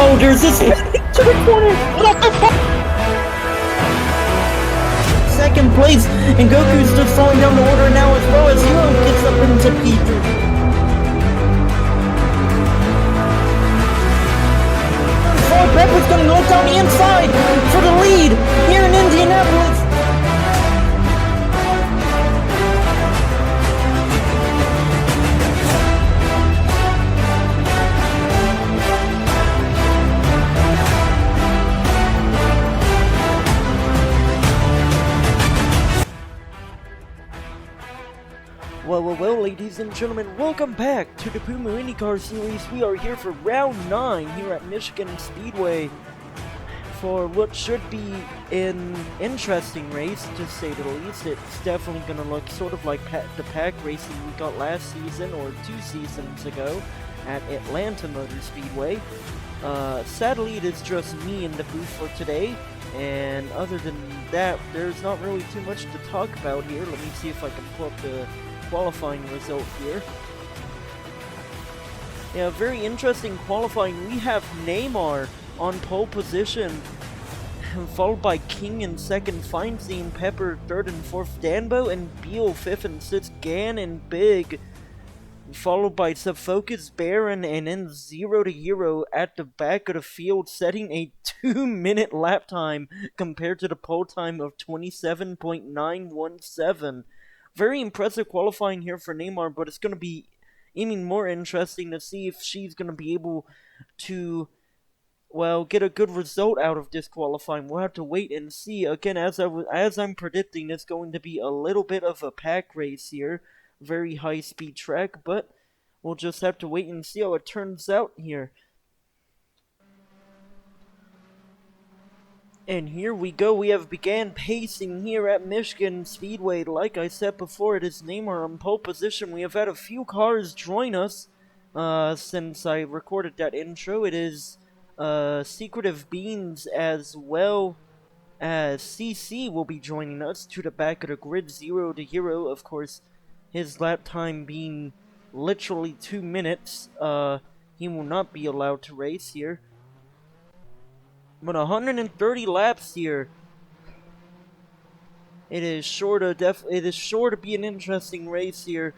Oh, there's this to the corner. What the fuck? Second place, and Goku's just falling down the order now as well as Hero gets up into P3. Pepper's gonna look down the inside for the lead here in Indianapolis. Well, ladies and gentlemen, welcome back to the Pummu Indycar series. We are here for round 9 here at Michigan Speedway for what should be an interesting race, to say the least. It's definitely going to look sort of like the pack racing we got last season or 2 seasons ago at Atlanta Motor Speedway. Sadly, it is just me in the booth for today, and other than that, there's not really too much to talk about here. Let me see if I can pull up the qualifying result here. Yeah, very interesting qualifying. We have Neymar on pole position, followed by King in second, Feinstein, Pepper third and fourth, Danbo and Beal fifth and sixth, Gan and Big, followed by Subfocus, Baron, and then 0 to Euro at the back of the field, setting a 2-minute lap time compared to the pole time of 27.917. Very impressive qualifying here for Neymar, but it's going to be even more interesting to see if she's going to be able to, well, get a good result out of this qualifying. We'll have to wait and see. Again, as I'm predicting, it's going to be a little bit of a pack race here. Very high-speed track, but we'll just have to wait and see how it turns out here. And here we go, we have began pacing here at Michigan Speedway. Like I said before, it is Neymar on pole position. We have had a few cars join us since I recorded that intro. It is Secretive Beans as well as CC will be joining us to the back of the grid, 0 to Hero. Of course, his lap time being literally 2 minutes. He will not be allowed to race here. But 130 laps here. It is sure to be an interesting race here.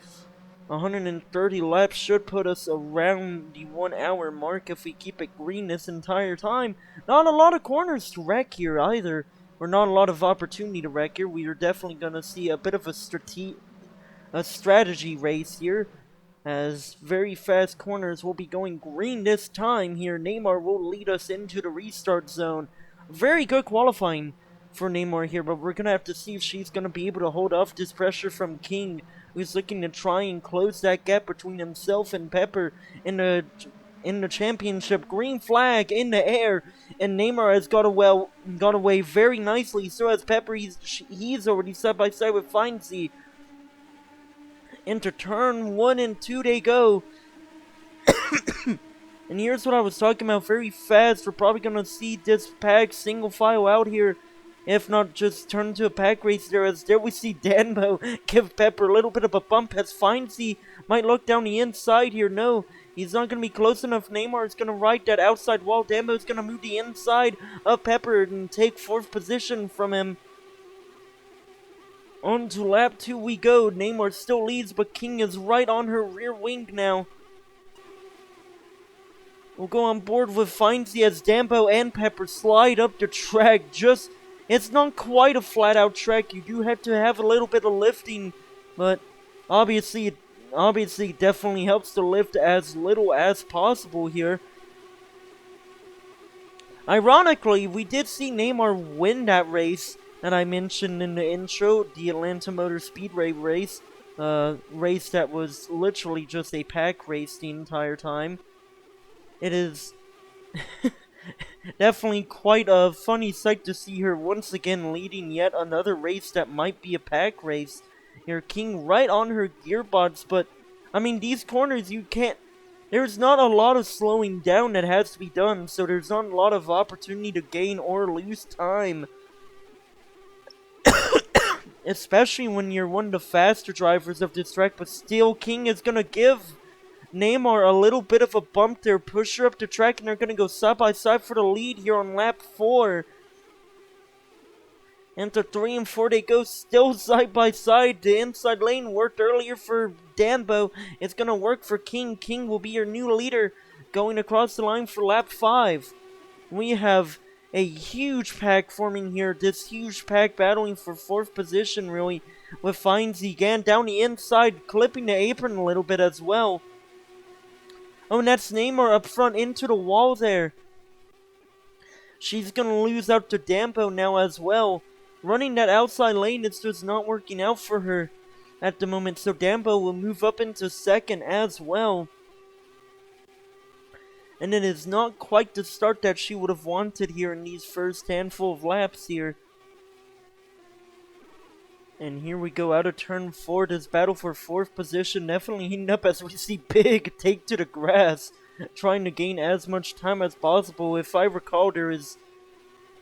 130 laps should put us around the 1 hour mark if we keep it green this entire time. Not a lot of corners to wreck here either, or not a lot of opportunity to wreck here. We are definitely gonna see a bit of a strategy race here, as very fast corners will be going green this time here. Neymar will lead us into the restart zone. Very good qualifying for Neymar here, but we're going to have to see if she's going to be able to hold off this pressure from King, who's looking to try and close that gap between himself and Pepper in the championship. Green flag in the air, and Neymar has got away very nicely. So has Pepper. He's already side by side with Feinstein. Into turn 1 and 2 they go. And here's what I was talking about, very fast. We're probably going to see this pack single file out here, if not just turn into a pack race there. As there we see Danbo give Pepper a little bit of a bump, as Feinstein might look down the inside here. No, he's not going to be close enough. Neymar is going to ride that outside wall. Danbo is going to move the inside of Pepper and take 4th position from him. On to lap 2 we go. Neymar still leads, but King is right on her rear wing now. We'll go on board with Feinstein as Danbo and Pepper slide up the track. It's not quite a flat-out track. You do have to have a little bit of lifting, but obviously it definitely helps to lift as little as possible here. Ironically, we did see Neymar win that race that I mentioned in the intro, the Atlanta Motor Speedway race. Race that was literally just a pack race the entire time. It is definitely quite a funny sight to see her once again leading yet another race that might be a pack race. Here, King right on her gearbox, but I mean, these corners you can't. There's not a lot of slowing down that has to be done, so there's not a lot of opportunity to gain or lose time. Especially when you're one of the faster drivers of this track, but still King is going to give Neymar a little bit of a bump there. Push her up the track, and they're going to go side by side for the lead here on lap 4. Into 3 and 4 they go, still side by side. The inside lane worked earlier for Danbo. It's going to work for King. King will be your new leader going across the line for lap 5. We have a huge pack forming here. This huge pack battling for 4th position, really, with Findsy again down the inside, clipping the apron a little bit as well. Oh, and that's Neymar up front into the wall there. She's going to lose out to Dampo now as well. Running that outside lane is just not working out for her at the moment, so Dampo will move up into 2nd as well. And it is not quite the start that she would have wanted here in these first handful of laps here. And here we go out of turn 4. This battle for 4th position definitely heating up as we see Big take to the grass, trying to gain as much time as possible. If I recall, there is,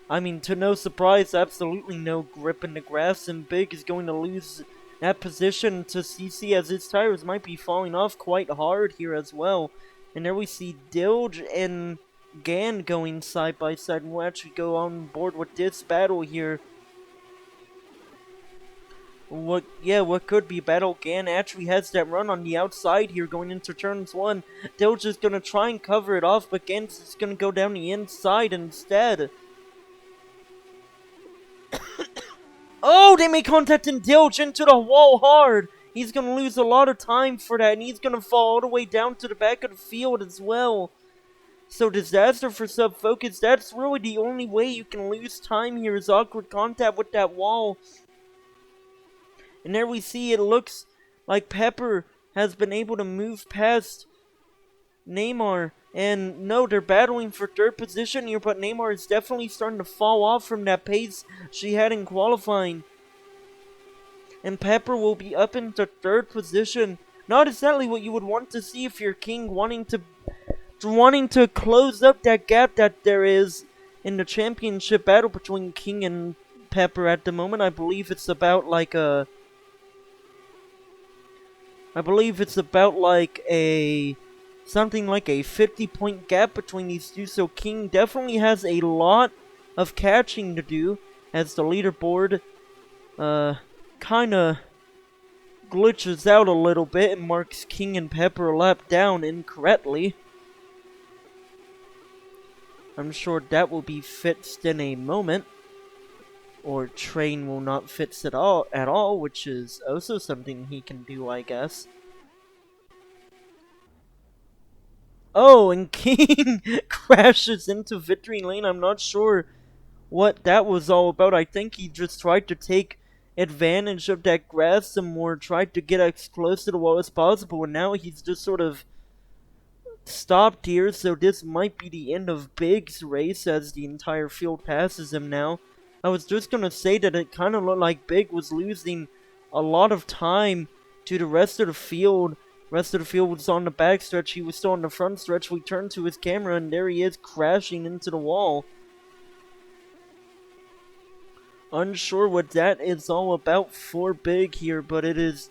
to no surprise, absolutely no grip in the grass, and Big is going to lose that position to CC as his tires might be falling off quite hard here as well. And there we see Dilge and Gan going side by side, and we'll actually go on board with this battle here. What could be battle. Gan actually has that run on the outside here going into turns 1. Dilge is going to try and cover it off, but Gan's just going to go down the inside instead. Oh, they make contact and Dilge into the wall hard. He's going to lose a lot of time for that, and he's going to fall all the way down to the back of the field as well. So disaster for Subfocus. That's really the only way you can lose time here is awkward contact with that wall. And there we see it looks like Pepper has been able to move past Neymar. And no, they're battling for 3rd position here, but Neymar is definitely starting to fall off from that pace she had in qualifying. And Pepper will be up into 3rd position. Not exactly what you would want to see if you're King, wanting to close up that gap that there is in the championship battle between King and Pepper at the moment. I believe it's about like a 50-point gap between these two. So King definitely has a lot of catching to do as the leaderboard kind of glitches out a little bit and marks King and Pepper a lap down incorrectly. I'm sure that will be fixed in a moment. Or Train will not fix it at all, which is also something he can do, I guess. Oh, and King crashes into Victory Lane. I'm not sure what that was all about. I think he just tried to take advantage of that grass some more, tried to get as close to the wall as possible, and now he's just sort of stopped here, so this might be the end of Big's race as the entire field passes him now. I was just gonna say that it kind of looked like Big was losing a lot of time to the rest of the field. Rest of the field was on the back stretch, he was still on the front stretch. We turned to his camera and there he is crashing into the wall. Unsure what that is all about for Big here, but it is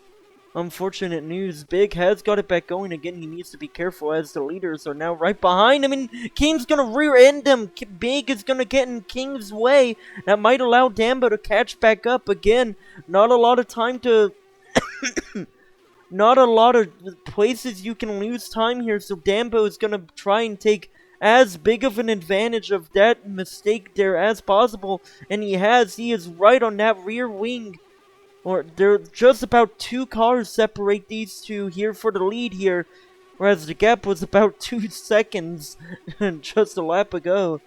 unfortunate news. Big has got it back going again. He needs to be careful as the leaders are now right behind him, and King's gonna rear end him. Big is gonna get in King's way. That might allow Dambo to catch back up again. Not a lot of time to not a lot of places you can lose time here, so Dambo is gonna try and take as big of an advantage of that mistake there as possible, and he is right on that rear wing. Or there just about 2 cars separate these two here for the lead here, whereas the gap was about 2 seconds just a lap ago.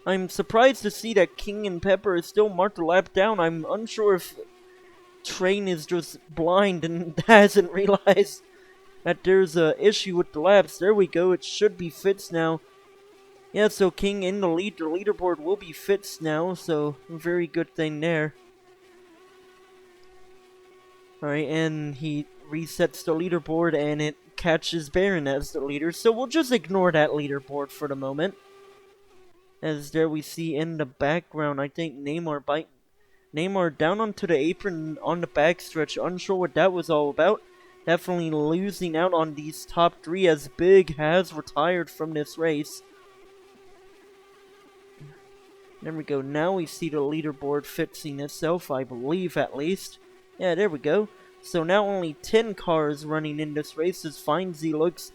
I'm surprised to see that King and Pepper is still marked a lap down. I'm unsure if Train is just blind and hasn't realized that there's a issue with the laps. There we go, it should be fixed now. Yeah, so King in the lead. The leaderboard will be fixed now, so very good thing there. Alright, and he resets the leaderboard and it catches Baron as the leader, so we'll just ignore that leaderboard for the moment. As there we see in the background, I think Neymar Neymar down onto the apron on the backstretch, unsure what that was all about. Definitely losing out on these top 3 as Big has retired from this race. There we go. Now we see the leaderboard fixing itself, I believe at least. Yeah, there we go. So now only 10 cars running in this race as Findsy looks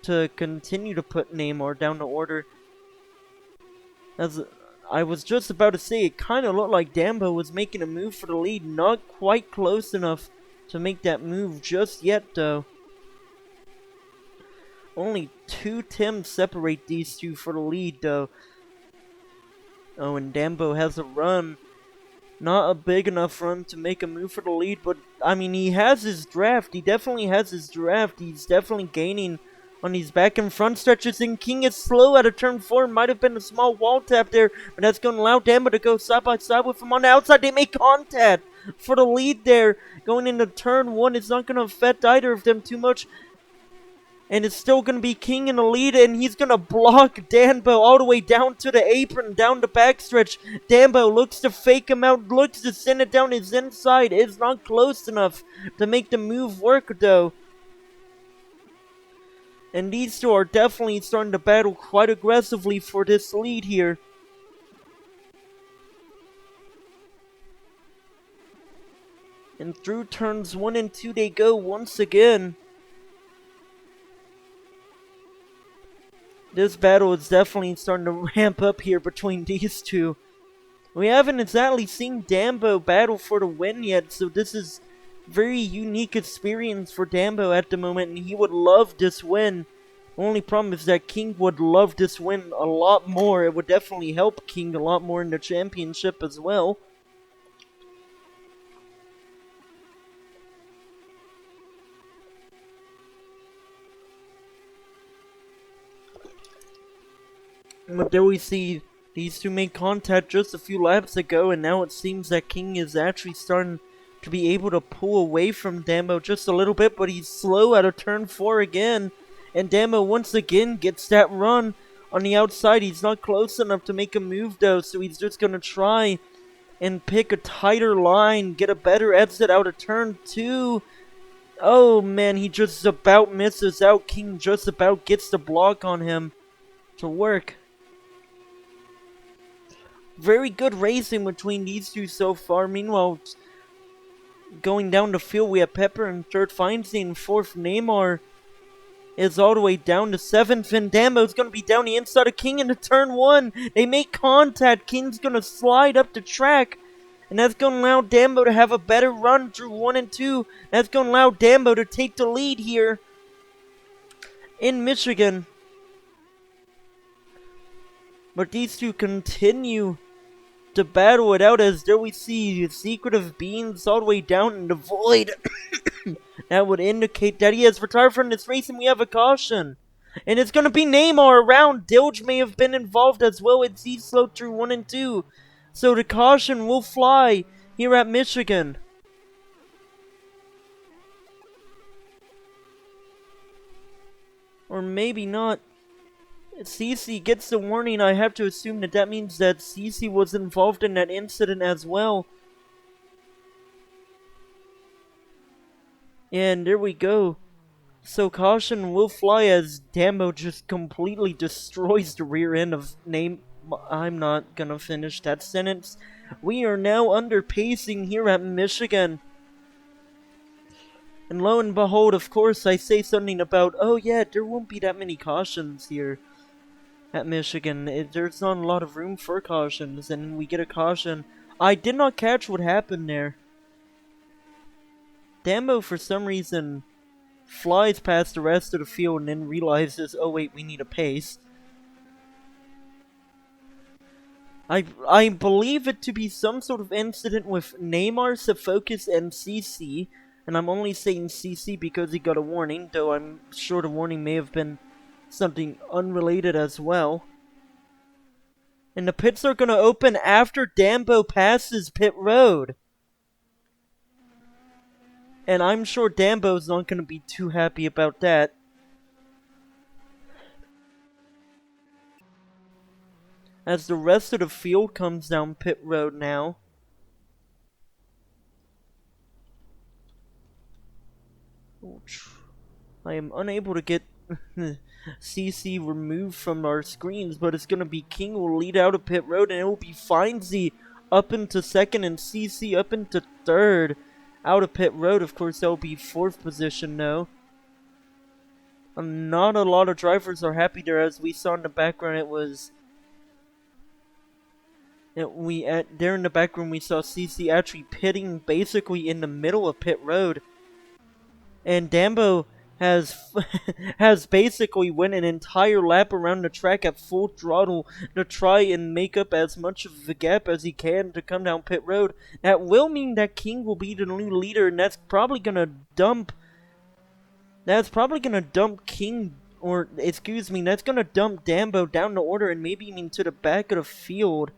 to continue to put Neymar down the order. As I was just about to say, it kind of looked like Dambo was making a move for the lead. Not quite close enough to make that move just yet, though. Only 2 Tims separate these two for the lead, though. Oh, and Dambo has a run. Not a big enough run to make a move for the lead, but, I mean, he has his draft. He definitely has his draft. He's definitely gaining on these back and front stretches, and King is slow out of turn 4. Might have been a small wall tap there, but that's going to allow Dambo to go side by side with him on the outside. They make contact for the lead there. Going into turn 1, it's not going to affect either of them too much. And it's still going to be King in the lead, and he's going to block Dambo all the way down to the apron, down the backstretch. Dambo looks to fake him out, looks to send it down his inside. It's not close enough to make the move work, though. And these two are definitely starting to battle quite aggressively for this lead here. And through turns 1 and 2 they go once again. This battle is definitely starting to ramp up here between these two. We haven't exactly seen Dambo battle for the win yet, so this is very unique experience for Dambo at the moment, and he would love this win. The only problem is that King would love this win a lot more. It would definitely help King a lot more in the championship as well. But there we see these two make contact just a few laps ago, and now it seems that King is actually starting to be able to pull away from Dambo just a little bit, but he's slow out of turn 4 again. And Dambo once again gets that run on the outside. He's not close enough to make a move though, so he's just going to try and pick a tighter line, get a better exit out of turn 2. Oh man, he just about misses out. King just about gets the block on him to work. Very good racing between these two so far. Meanwhile, going down the field, we have Pepper in third, Feinstein in fourth. Neymar is all the way down to 7th, and Dambo's going to be down the inside of King into turn 1. They make contact. King's going to slide up the track, and that's going to allow Dambo to have a better run through 1 and 2. That's going to allow Dambo to take the lead here in Michigan. But these two continue to battle it out, as there we see Secretive Beans all the way down in the void. That would indicate that he has retired from this race, and we have a caution. And it's going to be Neymar around. Dilge may have been involved as well as he slowed through 1 and 2. So the caution will fly here at Michigan. Or maybe not. Cece gets the warning. I have to assume that that means that Cece was involved in that incident as well. And there we go. So caution will fly as Dambo just completely destroys the rear end of I'm not gonna finish that sentence. We are now under pacing here at Michigan. And lo and behold, of course, I say something about, oh yeah, there won't be that many cautions here at Michigan. There's not a lot of room for cautions, and we get a caution. I did not catch what happened there. Dambo, for some reason, flies past the rest of the field and then realizes, oh wait, we need a pace. I believe it to be some sort of incident with Neymar, Sefocus, and CC. And I'm only saying CC because he got a warning, though I'm sure the warning may have been something unrelated as well. And the pits are going to open after Dambo passes pit road. And I'm sure Dambo's not going to be too happy about that. As the rest of the field comes down pit road now. I am unable to get CC removed from our screens, but it's gonna be King will lead out of pit road, and it will be Findsy up into second and CC up into third. Out of pit road, of course, that will be fourth position now. Not a lot of drivers are happy there, as we saw in the background. It was there in the background we saw CC actually pitting basically in the middle of pit road, and Dambo has basically went an entire lap around the track at full throttle to try and make up as much of the gap as he can to come down pit road. That will mean that King will be the new leader, and that's probably gonna dump King, or excuse me, that's gonna dump Dambo down the order and maybe even to the back of the field,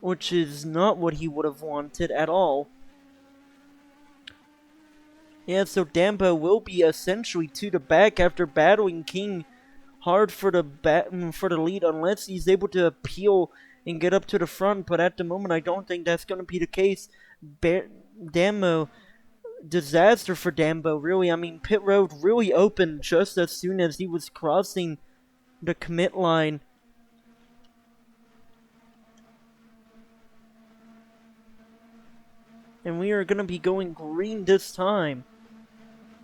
which is not what he would have wanted at all. Yeah, so Dambo will be essentially to the back after battling King hard for the lead, unless he's able to appeal and get up to the front. But at the moment, I don't think that's going to be the case. Dambo, disaster for Dambo, really. I mean, pit road really opened just as soon as he was crossing the commit line. And we are going to be going green this time.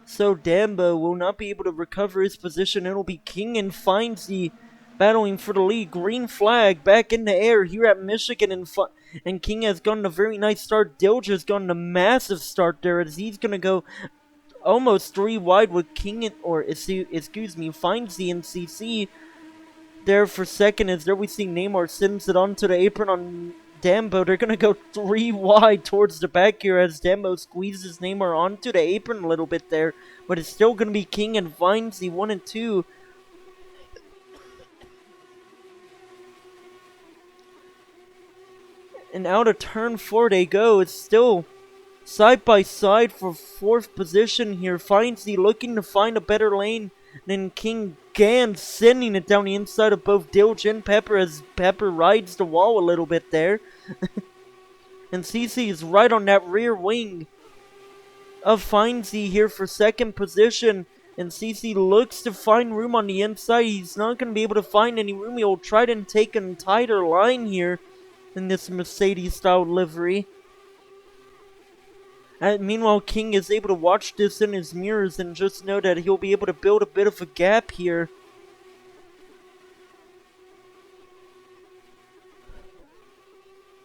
So Dambo will not be able to recover his position. It'll be King and Findsy battling for the lead. Green flag back in the air here at Michigan, and King has gotten a very nice start. Dilge has gotten a massive start there, as he's going to go almost 3 wide with King Findsy and CC there for second. As there we see Neymar sends it onto the apron on Dambo. They're going to go 3 wide towards the back here as Dambo squeezes Neymar onto the apron a little bit there. But it's still going to be King and Findsy 1 and 2. And out of turn 4 they go. It's still side by side for 4th position here. Findsy looking to find a better lane than King. Gan sending it down the inside of both Dilge and Pepper, as Pepper rides the wall a little bit there. And CC is right on that rear wing of Findsy here for 2nd position. And CC looks to find room on the inside. He's not going to be able to find any room. He'll try to take a tighter line here in this Mercedes-style livery. And meanwhile, King is able to watch this in his mirrors and just know that he'll be able to build a bit of a gap here.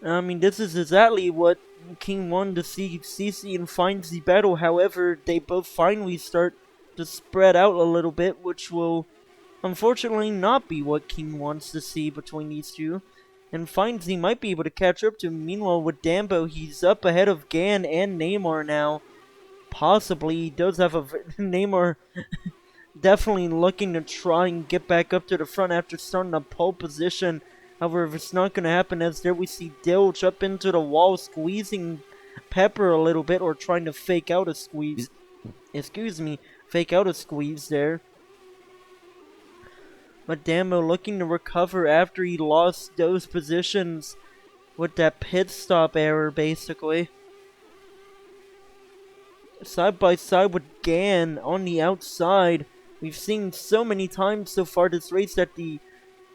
I mean, this is exactly what King wanted to see CC and Findsy battle. However, they both finally start to spread out a little bit, which will unfortunately not be what King wants to see between these two. And Findsy might be able to catch up to him. Meanwhile, with Dambo, he's up ahead of Gan and Neymar now. Possibly. He does have a... Neymar definitely looking to try and get back up to the front after starting a pole position. However, it's not going to happen, as there we see Dilge up into the wall, squeezing Pepper a little bit, or trying to fake out a squeeze. Excuse me. Fake out a squeeze there. But Dambo looking to recover after he lost those positions with that pit stop error, basically. Side by side with Gan on the outside. We've seen so many times so far this race that the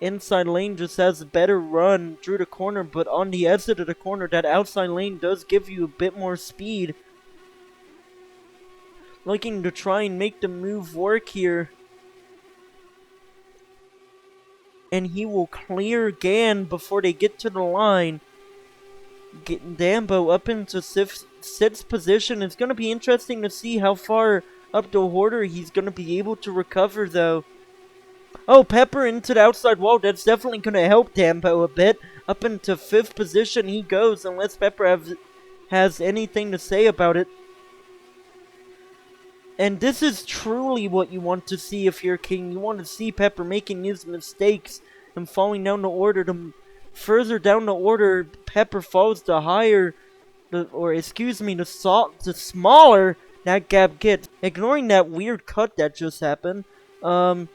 inside lane just has a better run through the corner, but on the exit of the corner, that outside lane does give you a bit more speed. Looking to try and make the move work here. And he will clear Gan before they get to the line. Getting Dambo up into 6th position. It's going to be interesting to see how far up the order he's going to be able to recover, though. Oh, Pepper into the outside wall. That's definitely going to help Dambo a bit. Up into 5th position he goes, unless Pepper has anything to say about it. And this is truly what you want to see if you're King. You want to see Pepper making his mistakes and falling down the order. The further down the order Pepper falls, the higher, the smaller that gap gets. Ignoring that weird cut that just happened. Gan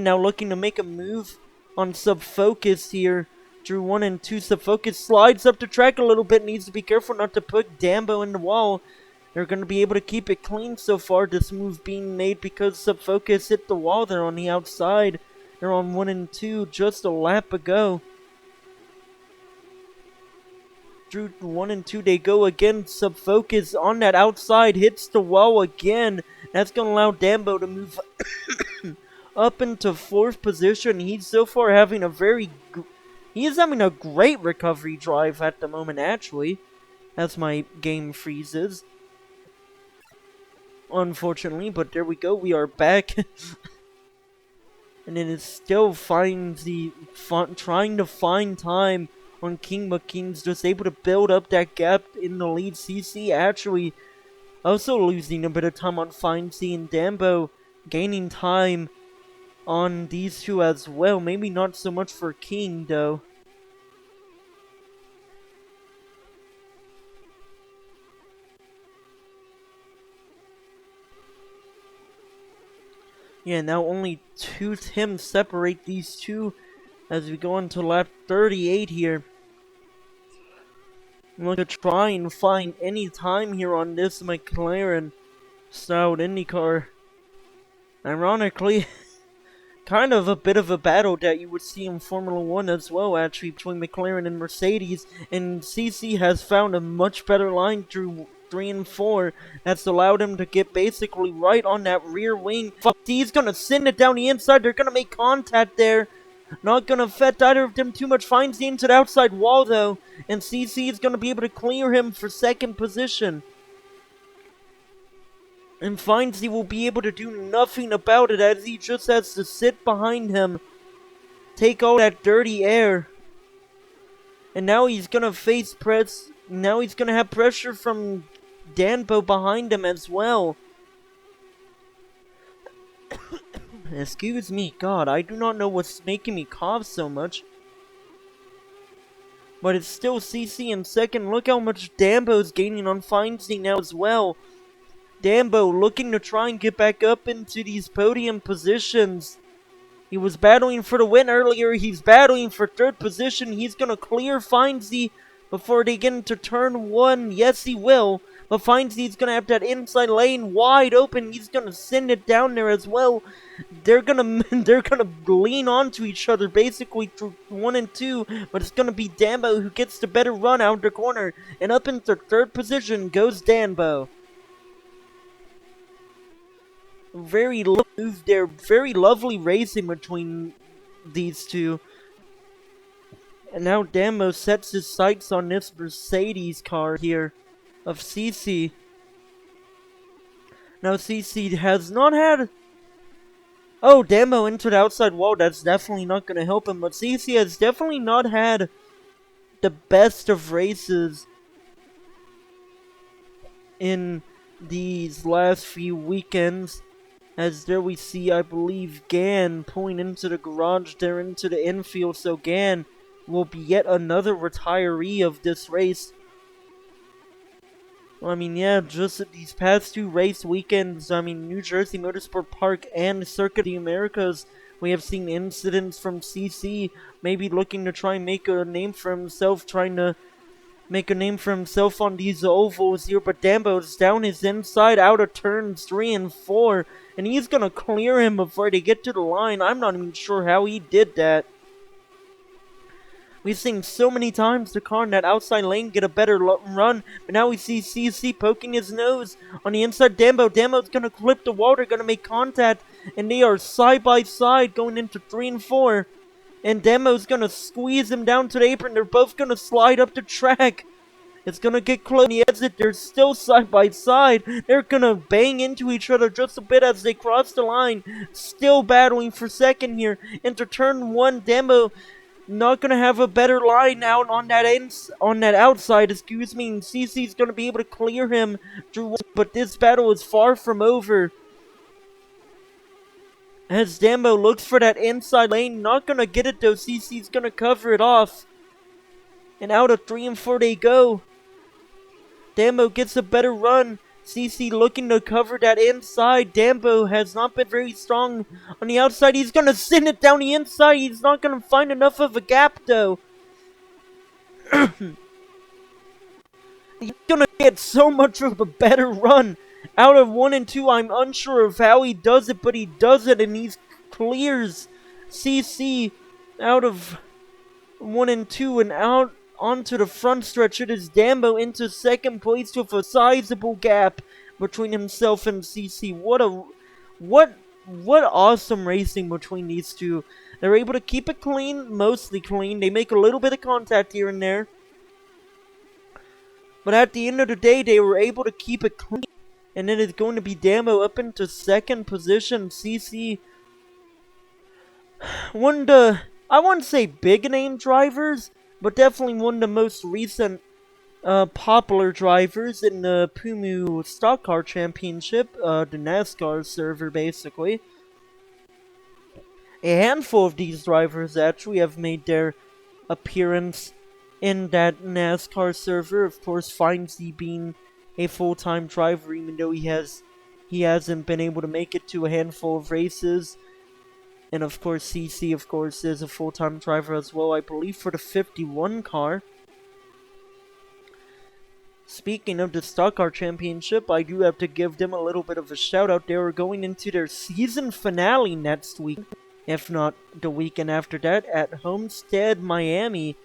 now looking to make a move on Subfocus here. Drew 1 and 2. Subfocus slides up the track a little bit. Needs to be careful not to put Dambo in the wall. they're going to be able to keep it clean so far. This move being made because Subfocus hit the wall there on the outside. They're on 1 and 2, just a lap ago. Through 1 and 2, they go again. Subfocus on that outside hits the wall again. That's going to allow Dambo to move up into 4th position. He's so far having a he's having a great recovery drive at the moment, actually. As my game freezes. Unfortunately, but there we go. We are back. And it is still trying to find time on King, but King's just able to build up that gap in the lead. CC actually also losing a bit of time on Findsy, and Dambo gaining time on these two as well. Maybe not so much for King, though. Yeah, now only 2 Tims separate these two as we go on to lap 38 here. I'm going to try and find any time here on this McLaren-styled IndyCar. Ironically, kind of a bit of a battle that you would see in Formula 1 as well, actually, between McLaren and Mercedes. And CC has found a much better line through 3 and 4 that's allowed him to get basically right on that rear wing. He's going to send it down the inside. They're going to make contact there. Not going to affect either of them too much. Finds the into the outside wall, though. And CC is going to be able to clear him for 2nd position. And finds he will be able to do nothing about it as he just has to sit behind him. Take all that dirty air. And now he's going to face press. Now he's going to have pressure from Danbo behind him as well. Excuse me, God, I do not know what's making me cough so much. But it's still CC in 2nd. Look how much Dambo's gaining on Findsy now as well. Dambo looking to try and get back up into these podium positions. He was battling for the win earlier. He's battling for 3rd position. He's going to clear Findsy before they get into turn 1. Yes, he will. But Findsy's going to have that inside lane wide open. He's going to send it down there as well. They're gonna lean onto each other basically through 1 and 2, but it's gonna be Dambo who gets the better run out of the corner, and up into 3rd position goes Dambo. Very move there, very lovely racing between these two. And now Dambo sets his sights on this Mercedes car here of CC. Now CC has not had. Oh, Dambo into the outside wall, that's definitely not going to help him. But CC has definitely not had the best of races in these last few weekends. As there we see, I believe, Gan pulling into the garage there into the infield. So Gan will be yet another retiree of this race. I mean, yeah, just these past 2 race weekends, I mean, New Jersey Motorsport Park and Circuit of the Americas, we have seen incidents from CC, maybe looking to try and make a name for himself, trying to make a name for himself on these ovals here, but Dambo's down his inside out of turns 3 and 4, and he's gonna clear him before they get to the line. I'm not even sure how he did that. We've seen so many times the car in that outside lane get a better run, but now we see CC poking his nose on the inside. Dambo's gonna clip the wall, they're gonna make contact, and they are side by side going into 3 and 4. And Dambo's gonna squeeze him down to the apron, they're both gonna slide up the track. It's gonna get close on the exit, they're still side by side. They're gonna bang into each other just a bit as they cross the line. Still battling for 2nd here. Into turn 1, Dambo not gonna have a better line out on that outside, excuse me, and CC's gonna be able to clear him through, but this battle is far from over. As Dambo looks for that inside lane, not gonna get it though, CC's gonna cover it off. And out of 3 and 4 they go. Dambo gets a better run. CC looking to cover that inside. Dambo has not been very strong on the outside. He's going to send it down the inside. He's not going to find enough of a gap, though. he's gonna get so much of a better run out of 1 and 2. I'm unsure of how he does it, but he does it, and he clears CC out of 1 and 2 and out onto the front stretch. It is Dambo into second place with a sizable gap between himself and CC. What awesome racing between these two. They're able to keep it clean, mostly clean. They make a little bit of contact here and there. But at the end of the day, they were able to keep it clean. And then it's going to be Dambo up into second position. CC, one of the, I wouldn't say big name drivers, but definitely one of the most recent popular drivers in the Pummu Stock Car Championship, the NASCAR server basically. A handful of these drivers actually have made their appearance in that NASCAR server. Of course, Findsy being a full-time driver, even though he hasn't been able to make it to a handful of races. And of course, CC, of course, is a full-time driver as well, I believe, for the 51 car. Speaking of the Stock Car Championship, I do have to give them a little bit of a shout-out. They are going into their season finale next week, if not the weekend after that, at Homestead, Miami.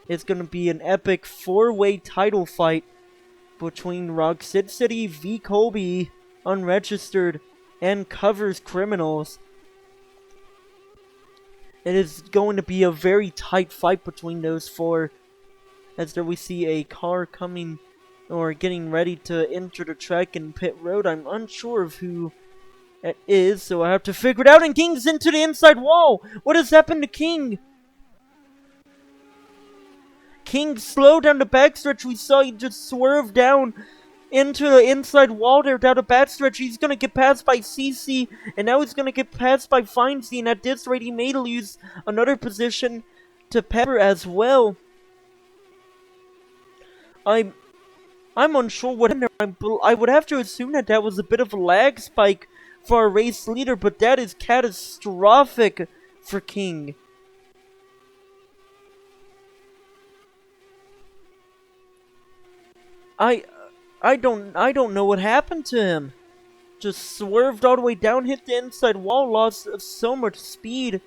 It's going to be an epic 4-way title fight between Rocksid City, V. Colby, Unregistered, and Covers Criminals. It is going to be a very tight fight between those four, as there we see a car coming or getting ready to enter the track in pit road. I'm unsure of who it is, so I have to figure it out. And King's into the inside wall. What has happened to King? King slowed down the backstretch. We saw he just swerve down into the inside wall there down the backstretch. He's going to get passed by CC, and now he's going to get passed by Findsy, and at this rate he may lose another position to Pepper as well. I'm unsure what happened there. I would have to assume that that was a bit of a lag spike for our race leader, but that is catastrophic for King. I don't know what happened to him. Just swerved all the way down, hit the inside wall, lost so much speed.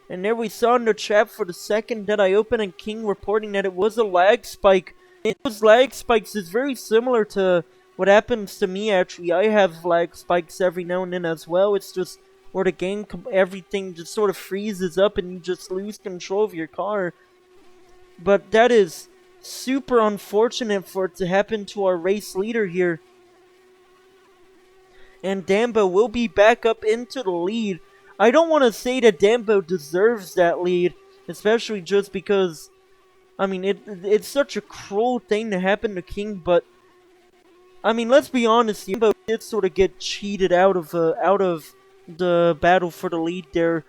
And there we saw in the chat for the second that I opened, and King reporting that it was a lag spike. And those lag spikes is very similar to what happens to me actually. I have lag spikes every now and then as well. It's just where the game, everything just sort of freezes up and you just lose control of your car. But that is super unfortunate for it to happen to our race leader here. And Dambo will be back up into the lead. I don't want to say that Dambo deserves that lead, especially just because, I mean, it's such a cruel thing to happen to King, but, I mean, let's be honest, Dambo did sort of get cheated out of the battle for the lead there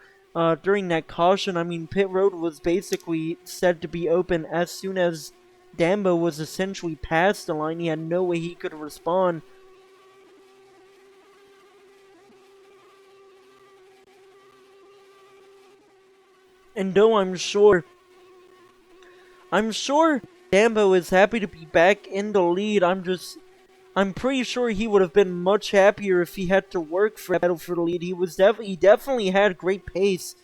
during that caution. I mean, pit road was basically said to be open as soon as Dambo was essentially past the line. He had no way he could respond. And though I'm sure Dambo is happy to be back in the lead, I'm pretty sure he would have been much happier if he had to work for battle for the lead. He definitely had great pace.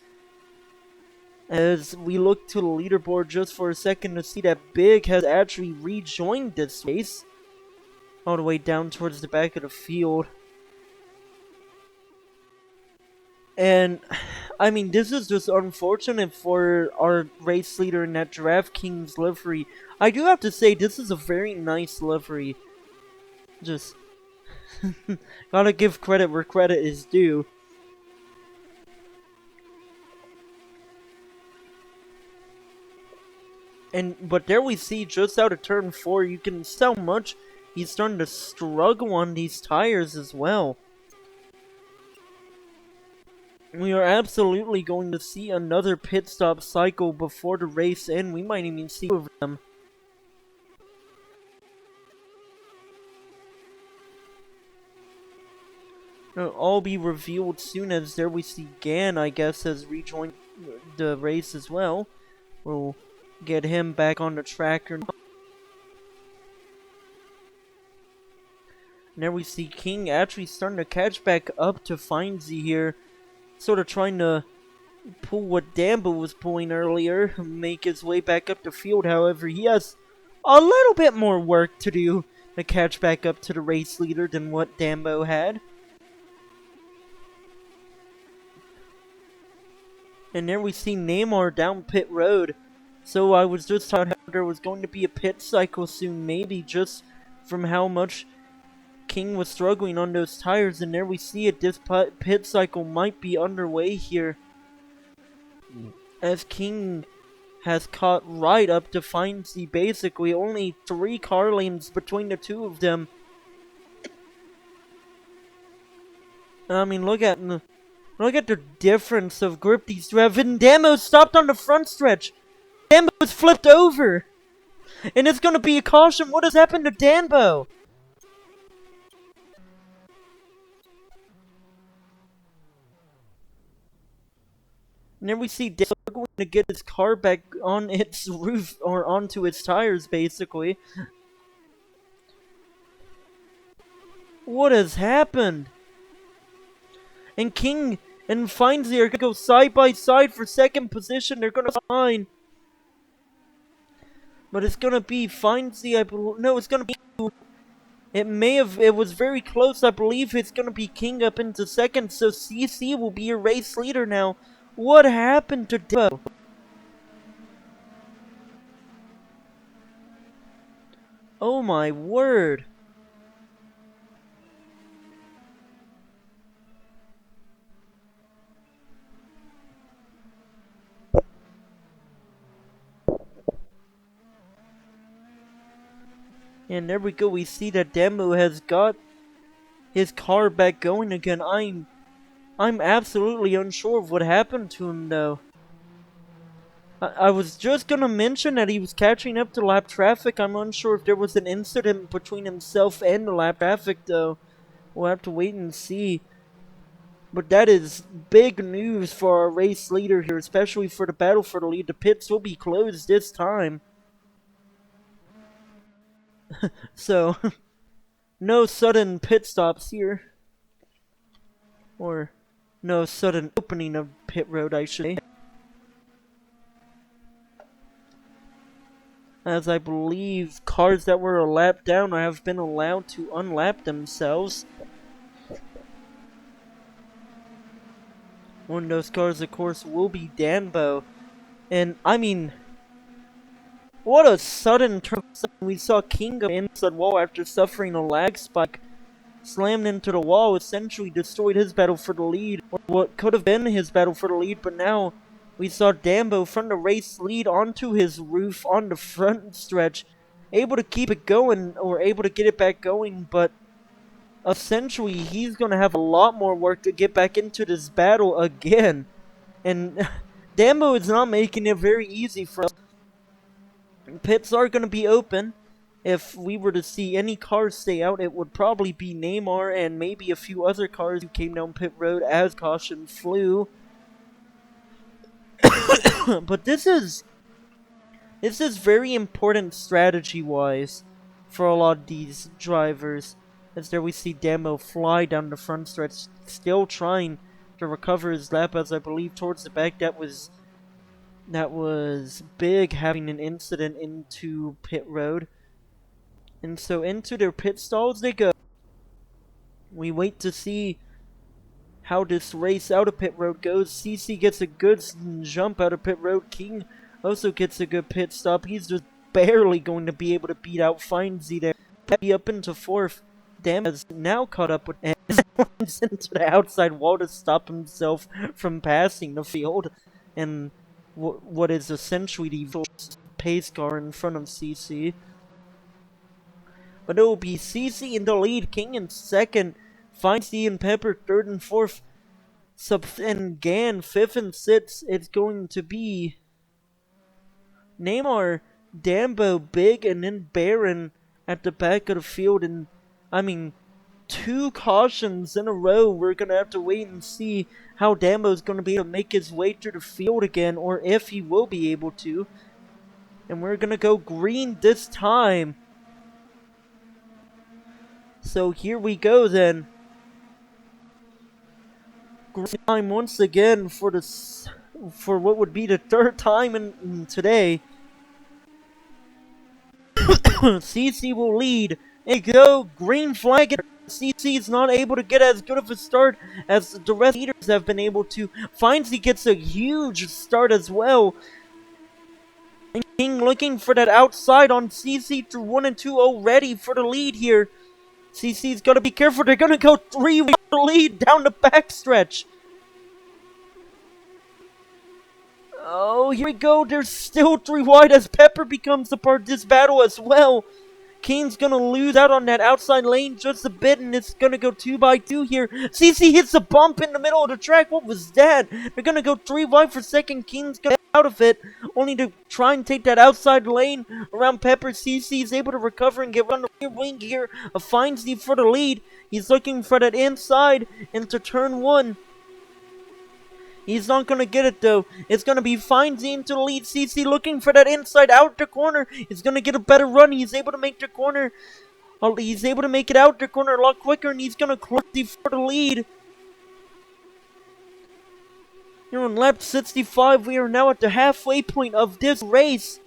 As we look to the leaderboard just for a second to see that Big has actually rejoined this race, all the way down towards the back of the field. And, I mean, this is just unfortunate for our race leader in that DraftKings livery. I do have to say, this is a very nice livery. Just, gotta give credit where credit is due. But there we see, just out of turn 4, you can see how much he's starting to struggle on these tires as well. We are absolutely going to see another pit stop cycle before the race ends. We might even see over them. It'll all be revealed soon, as there we see Gan, I guess, has rejoined the race as well. We'll get him back on the track. And there we see King actually starting to catch back up to Findsy here. Sort of trying to pull what Dambo was pulling earlier. Make his way back up the field. However, he has a little bit more work to do to catch back up to the race leader than what Dambo had. And there we see Neymar down pit road. So I was just talking how there was going to be a pit cycle soon, maybe just from how much King was struggling on those tires. And there we see it, this pit cycle might be underway here, as King has caught right up to Findsy. Basically only 3 car lanes between the two of them. I mean, look at the difference of grip these two have. And Damo stopped on the front stretch. Dambo's flipped over. And it's going to be a caution. What has happened to Dambo? And then we see Dambo going to get his car back on its roof, or onto its tires, basically. What has happened? And King and Findsy are going to go side by side for second position. They're going to find. But it's going to be Findsy, I believe. No, it's going to be. It was very close. I believe it's going to be King up into second. So CC will be your race leader now. What happened to Dambo? Oh my word. And there we go, we see that Dambo has got his car back going again. I'm absolutely unsure of what happened to him, though. I was just gonna mention that he was catching up to lap traffic. I'm unsure if there was an incident between himself and the lap traffic, though. We'll have to wait and see. But that is big news for our race leader here, especially for the battle for the lead. The pits will be closed this time. So, no sudden pit stops here. Or, no sudden opening of pit road, I should say. As I believe cars that were a lap down have been allowed to unlap themselves. One of those cars, of course, will be Dambo. And, I mean, what a sudden turn. We saw King go inside wall after suffering a lag spike. Slammed into the wall, essentially destroyed his battle for the lead. Or what could have been his battle for the lead, but now we saw Dambo from the race lead onto his roof on the front stretch. Able to keep it going, or able to get it back going, but essentially he's going to have a lot more work to get back into this battle again. And Dambo is not making it very easy for us. Pits are going to be open. If we were to see any cars stay out, it would probably be Neymar and maybe a few other cars who came down pit road as caution flew. But this is very important strategy-wise for a lot of these drivers. As there we see Dambo fly down the front stretch, still trying to recover his lap, as I believe towards the back that was big, having an incident into pit road. And so into their pit stalls they go. We wait to see how this race out of pit road goes. CC gets a good jump out of pit road. King also gets a good pit stop. He's just barely going to be able to beat out Findsy there. Be up into fourth. Dambo has now caught up with and runs into the outside wall to stop himself from passing the field. And what is essentially the pace car in front of CC. But it will be CC in the lead, King in second, Findsy and Pepper third and fourth, and Gan fifth and sixth. It's going to be Neymar, Dambo, Big, and then Baron at the back of the field. And I mean, 2 cautions in a row. We're going to have to wait and see how Dambo's going to be able to make his way through the field again, or if he will be able to. And we're going to go green this time. So here we go then. Great time once again for what would be the third time in today. CC will lead. And go, green flag. CC is not able to get as good of a start as the rest of the leaders have been able to. Findsy gets a huge start as well. And King looking for that outside on CC through 1 and 2 already for the lead here. CC's got to be careful. They're going to go 3 with the lead down the backstretch. Oh, here we go. There's still 3 wide as Pepper becomes a part of this battle as well. Kane's gonna lose out on that outside lane just a bit, and it's gonna go 2 by 2 here. CC hits a bump in the middle of the track. What was that? They're gonna go 3 wide for second. Kane's gonna get out of it, only to try and take that outside lane around Pepper. CC is able to recover and get on the rear wing here. Finds the for the lead. He's looking for that inside into turn 1. He's not going to get it though. It's going to be Findsy into the lead. CC looking for that inside out the corner. He's going to get a better run. He's able to make the corner. He's able to make it out the corner a lot quicker, and he's going to close for the lead. Here on lap 65, we are now at the halfway point of this race.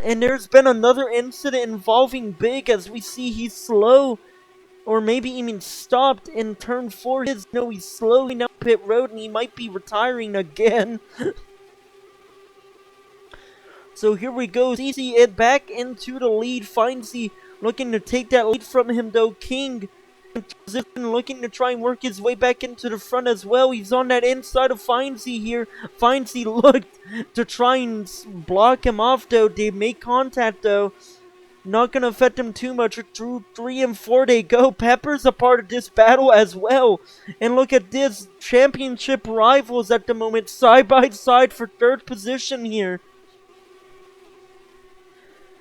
And there's been another incident involving Big, as we see he's slow. Or maybe even stopped in turn 4. No, he's slowly down pit road and he might be retiring again. So here we go. CC it back into the lead. Findsy looking to take that lead from him though. King in position looking to try and work his way back into the front as well. He's on that inside of Findsy here. Findsy looked to try and block him off though. They make contact though. Not gonna affect him too much. Through 3 and 4 they go. Pepper's a part of this battle as well. And look at this. Championship rivals at the moment. Side by side for 3rd position here.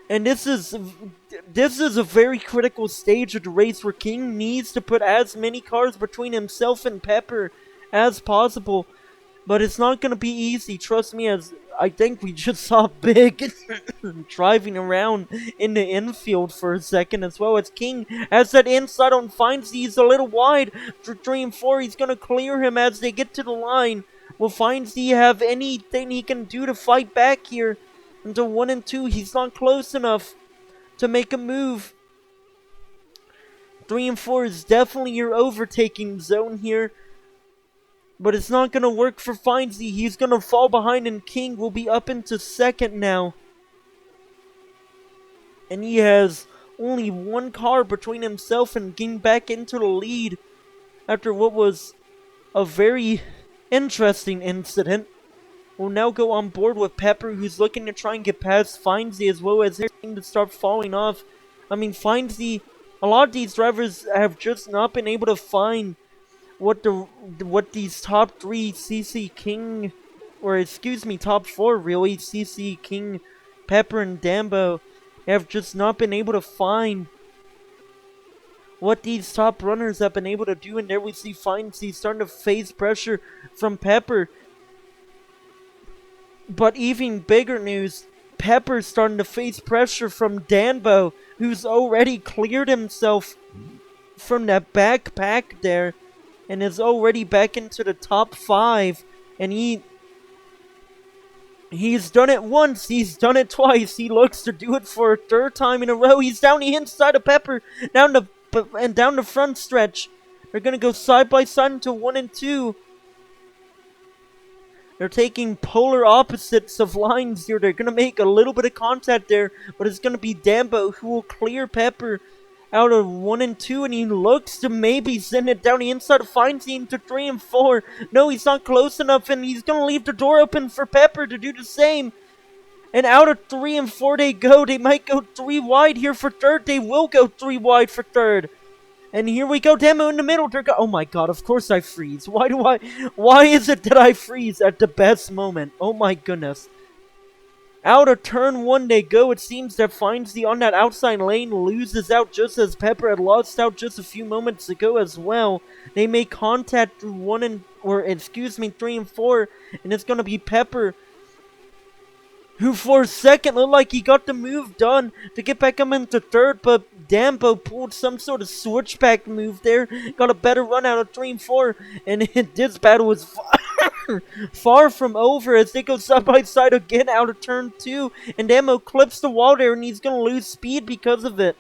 And this is a very critical stage of the race where King needs to put as many cars between himself and Pepper as possible. But it's not going to be easy, trust me, as I think we just saw Big driving around in the infield for a second, as well as King has that inside on Findsy. He's a little wide for 3 and 4. He's going to clear him as they get to the line. Will Findsy have anything he can do to fight back here? Into 1 and 2, he's not close enough to make a move. 3 and 4 is definitely your overtaking zone here. But it's not going to work for Findsy. He's going to fall behind and King will be up into 2nd now. And he has only 1 car between himself and getting back into the lead after what was a very interesting incident. We'll now go on board with Pepper, who's looking to try and get past Findsy as well as they're to start falling off. I mean, Findsy, a lot of these drivers have just not been able to find what these top 3 CC King, or excuse me, top 4 really, CC King, Pepper and Dambo have just not been able to find what these top runners have been able to do. And there we see Findsy starting to face pressure from Pepper. But even bigger news, Pepper's starting to face pressure from Dambo, who's already cleared himself from that backpack there and is already back into the top 5. And he's done it once, he's done it twice, he looks to do it for a 3rd time in a row. He's down the inside of Pepper, down the front stretch. They're gonna go side by side into 1 and 2. They're taking polar opposites of lines here. They're going to make a little bit of contact there, but it's going to be Dambo who will clear Pepper out of 1 and 2, and he looks to maybe send it down the inside of Findsy into 3 and 4. No, he's not close enough, and he's going to leave the door open for Pepper to do the same. And out of 3 and 4 they go. They might go 3 wide here for 3rd. They will go 3 wide for 3rd. And here we go, Demo in the middle. Oh my god, of course I freeze. Why is it that I freeze at the best moment? Oh my goodness. Out of turn 1 they go. It seems that Findsy on that outside lane loses out just as Pepper had lost out just a few moments ago as well. They make contact through 3 and 4. And it's going to be Pepper who for a second looked like he got the move done to get back him into third, but Dambo pulled some sort of switchback move there, got a better run out of 3 and 4, and this battle was far from over as they go side by side again out of turn 2, and Dambo clips the wall there, and he's gonna lose speed because of it.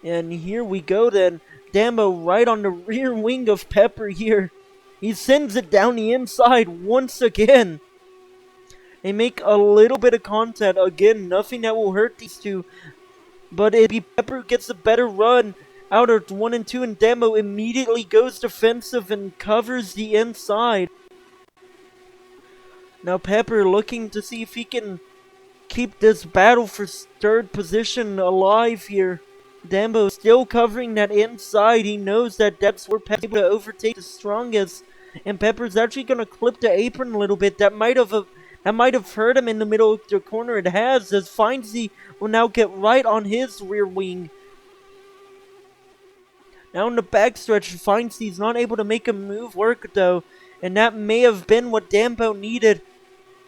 And here we go then. Dambo right on the rear wing of Pepper here. He sends it down the inside once again. They make a little bit of contact. Again, nothing that will hurt these two. But if Pepper gets a better run out of 1 and 2, and Dambo immediately goes defensive and covers the inside. Now Pepper looking to see if he can keep this battle for third position alive here. Dambo still covering that inside. He knows that that's where Pepper's able to overtake the strongest. And Pepper's actually going to clip the apron a little bit. That might have hurt him in the middle of the corner. It has, as Findsy will now get right on his rear wing. Now in the backstretch, Findsy's not able to make a move work though. And that may have been what Dambo needed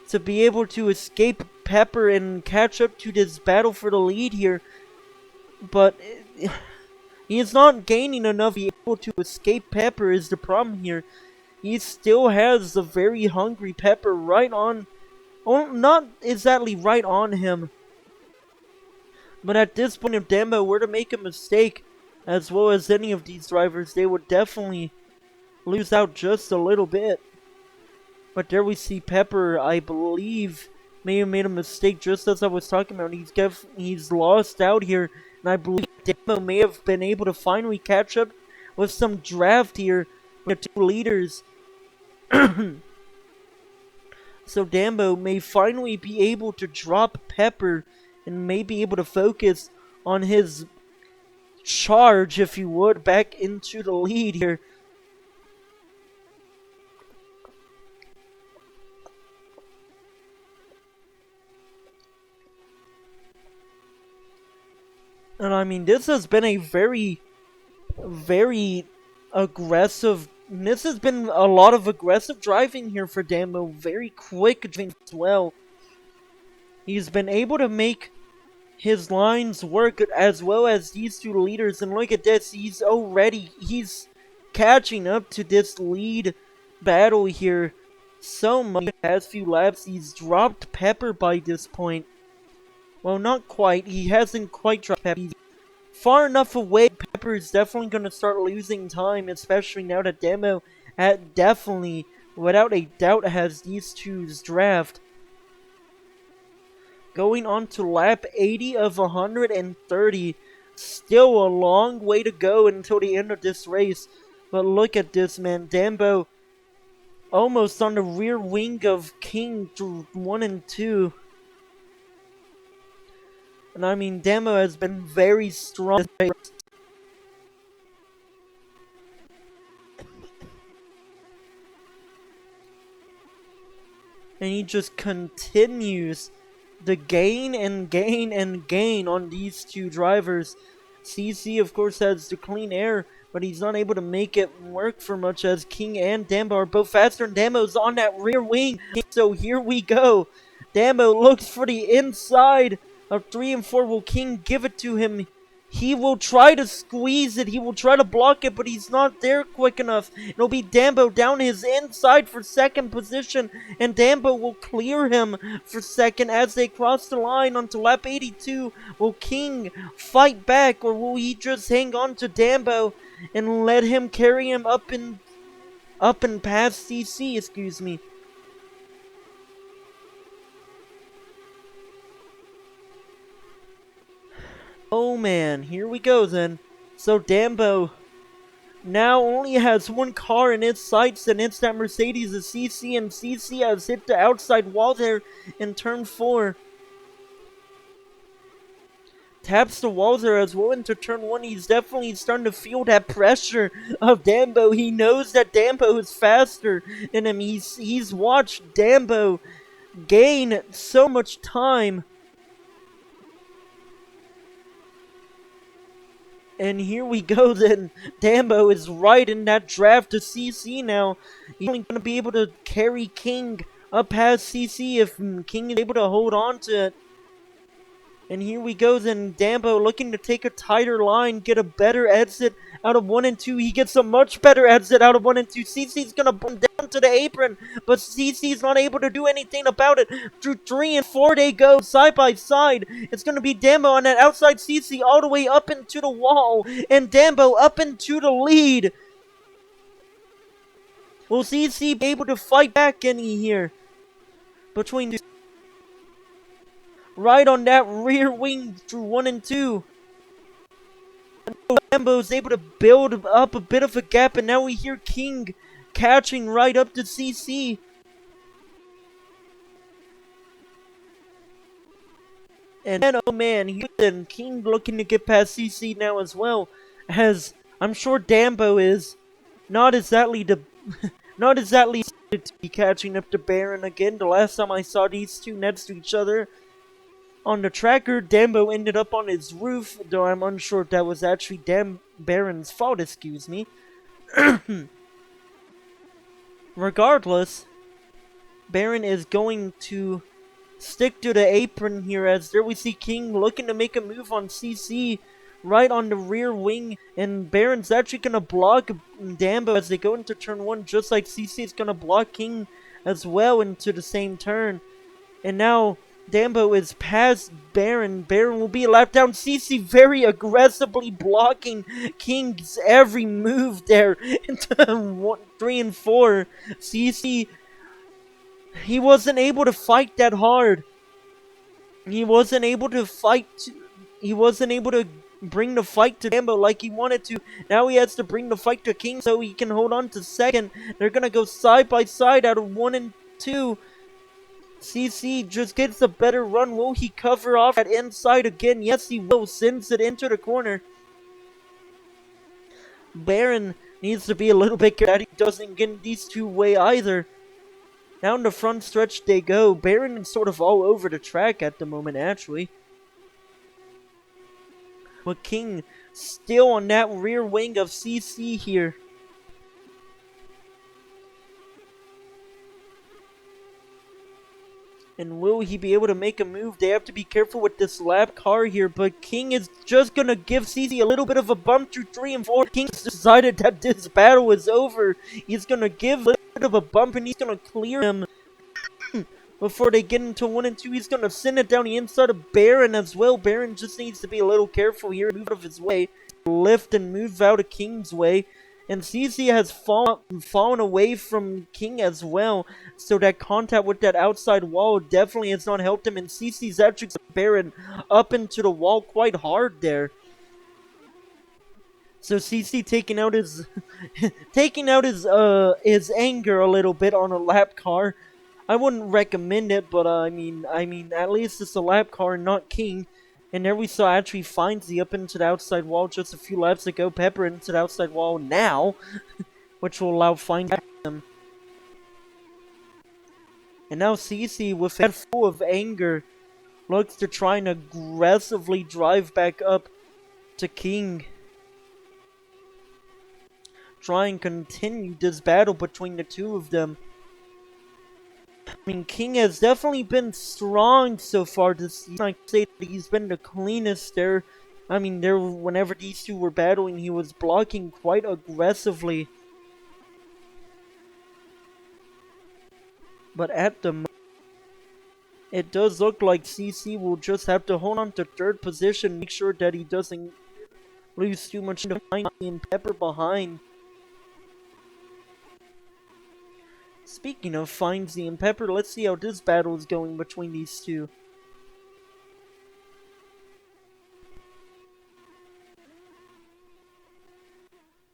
to be able to escape Pepper and catch up to this battle for the lead here. But he is not gaining enough to be able to escape Pepper is the problem here. He still has a very hungry Pepper right on, well, not exactly right on him. But at this point, if Dambo were to make a mistake, as well as any of these drivers, they would definitely lose out just a little bit. But there we see Pepper, I believe, may have made a mistake just as I was talking about. He's lost out here. And I believe Dambo may have been able to finally catch up with some draft here with the two leaders. So Dambo may finally be able to drop Pepper and may be able to focus on his charge, if you would, back into the lead here. And I mean, this has been a very, very aggressive. This has been a lot of aggressive driving here for Dambo. Very quick driving as well. He's been able to make his lines work as well as these two leaders. And look at this. He's catching up to this lead battle here so much. In the past few laps, he's dropped Pepper by this point. Well, not quite. He hasn't quite dropped Pepper. He's far enough away. Pepper is definitely going to start losing time, especially now that Dambo definitely, without a doubt, has these two's draft. Going on to lap 80 of 130. Still a long way to go until the end of this race. But look at this, man. Dambo almost on the rear wing of King through 1 and 2. And I mean, Dambo has been very strong. And he just continues to gain and gain and gain on these two drivers. CC, of course, has the clean air, but he's not able to make it work for much as King and Dambo are both faster, and Dambo's on that rear wing. So here we go. Dambo looks for the inside of 3 and 4. Will King give it to him? He will try to squeeze it. He will try to block it, but he's not there quick enough. It'll be Dambo down his inside for second position, and Dambo will clear him for second as they cross the line onto lap 82. Will King fight back, or will he just hang on to Dambo and let him carry him up and past CC, excuse me? Oh man, here we go then. So Dambo now only has one car in its sights, and it's that Mercedes, the CC, and CC has hit the outside wall there in turn 4. Taps the walls there as well into turn 1. He's definitely starting to feel that pressure of Dambo. He knows that Dambo is faster than him. He's watched Dambo gain so much time. And here we go then. Dambo is right in that draft to CC now. He's only going to be able to carry King up past CC if King is able to hold on to it. And here we go then. Dambo looking to take a tighter line, get a better exit out of 1 and 2. He gets a much better exit out of 1 and 2. CC's going to burn down to the apron, but CC's not able to do anything about it. Through 3 and 4 they go side by side. It's going to be Dambo on that outside CC all the way up into the wall, and Dambo up into the lead. Will CC be able to fight back any here? Between right on that rear wing through 1 and 2. Dambo is able to build up a bit of a gap, and now we hear King catching right up to CC. And then, oh man, Houston, King looking to get past CC now as well, as I'm sure Dambo is not exactly not exactly to be catching up to Baron again. The last time I saw these two next to each other on the tracker, Dambo ended up on his roof, though I'm unsure if that was actually Baron's fault, excuse me. Regardless, Baron is going to stick to the apron here, as there we see King looking to make a move on CC right on the rear wing, and Baron's actually going to block Dambo as they go into turn 1, just like CC is going to block King as well into the same turn. And now Dambo is past Baron. Baron will be left down. CC very aggressively blocking King's every move there into 3 and 4. CC, he wasn't able to fight that hard. He wasn't able to fight. He wasn't able to bring the fight to Dambo like he wanted to. Now he has to bring the fight to King so he can hold on to second. They're going to go side by side out of 1 and 2. CC just gets a better run. Will he cover off that inside again? Yes, he will. Sends it into the corner. Baron needs to be a little bit careful that he doesn't get these two away either. Down the front stretch they go. Baron is sort of all over the track at the moment, actually. But King still on that rear wing of CC here. And will he be able to make a move? They have to be careful with this lap car here, but King is just going to give CC a little bit of a bump through 3 and 4. King's decided that this battle is over. He's going to give a little bit of a bump, and he's going to clear him. Before they get into 1 and 2, he's going to send it down the inside of Baron as well. Baron just needs to be a little careful here, move out of his way, lift and move out of King's way. And CC has fallen away from King as well, so that contact with that outside wall definitely has not helped him. And CC's actually Baron up into the wall quite hard there. So CC taking out his his anger a little bit on a lap car. I wouldn't recommend it, but I mean, at least it's a lap car and not King. And there we saw actually finds the up into the outside wall just a few laps ago. Pepper into the outside wall now, which will allow Find him. And now CC, with head full of anger, looks to try and aggressively drive back up to King. Try and continue this battle between the two of them. I mean, King has definitely been strong so far this season. I say that he's been the cleanest there. I mean, whenever these two were battling, he was blocking quite aggressively. But at the moment, it does look like CC will just have to hold on to third position, make sure that he doesn't lose too much time and Pepper behind. Speaking of Findsy and Pepper, let's see how this battle is going between these two.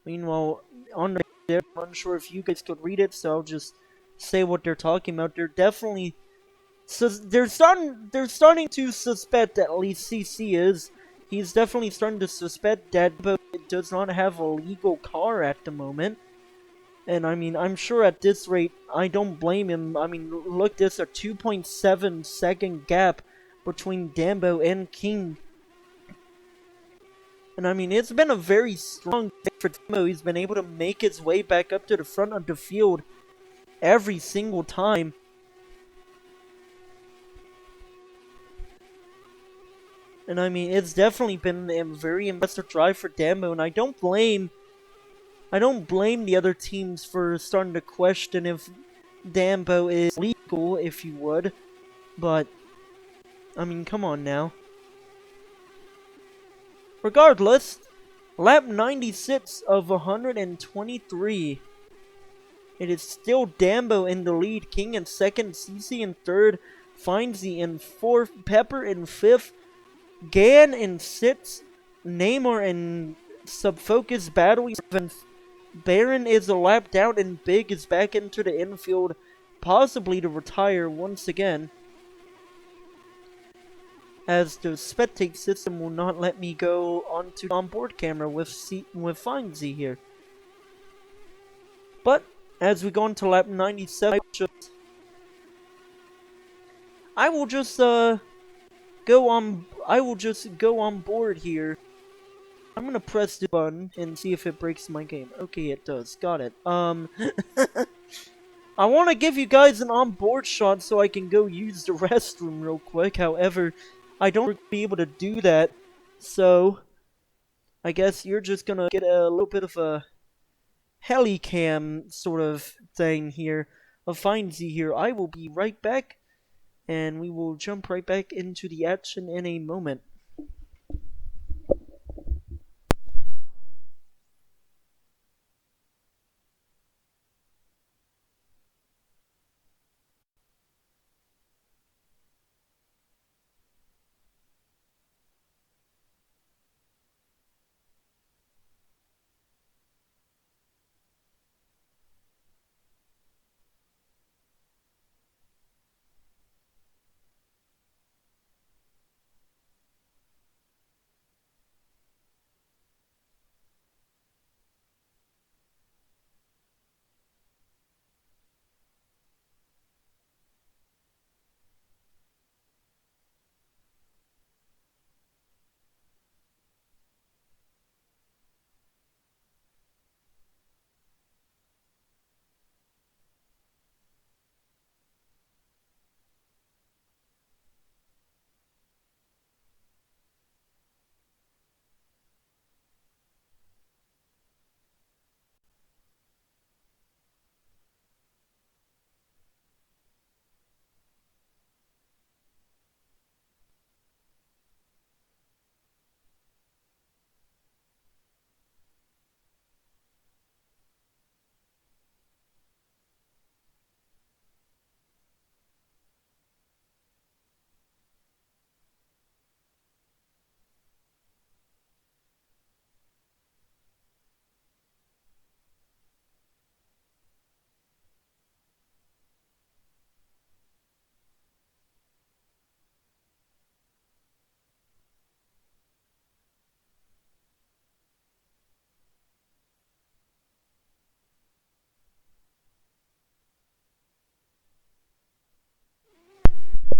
Meanwhile, on the there, I'm unsure if you guys could read it, so I'll just say what they're talking about. They're definitely they're starting to suspect, at least CC is. He's definitely starting to suspect that Dambo does not have a legal car at the moment. And I mean, I'm sure at this rate, I don't blame him. I mean, look, there's a 2.7 second gap between Dambo and King. And I mean, it's been a very strong day for Dambo. He's been able to make his way back up to the front of the field every single time. And I mean, it's definitely been a very impressive drive for Dambo, and I don't blame the other teams for starting to question if Dambo is legal, if you would. But I mean, come on now. Regardless, lap 96 of 123. It is still Dambo in the lead, King in second, CC in third, Findsy in fourth, Pepper in fifth, Gan in sixth, Neymar in Subfocus battling seventh, Baron is a lap down, and Big is back into the infield, possibly to retire once again, as the spectate system will not let me go onto the onboard camera with Findsy here. But as we go into lap 97, I will just go on board here. I'm gonna press the button and see if it breaks my game. Okay, it does. Got it. I want to give you guys an onboard shot so I can go use the restroom real quick. However, I don't be able to do that. So, I guess you're just gonna get a little bit of a helicam sort of thing here. Of Findsy here. I will be right back, and we will jump right back into the action in a moment.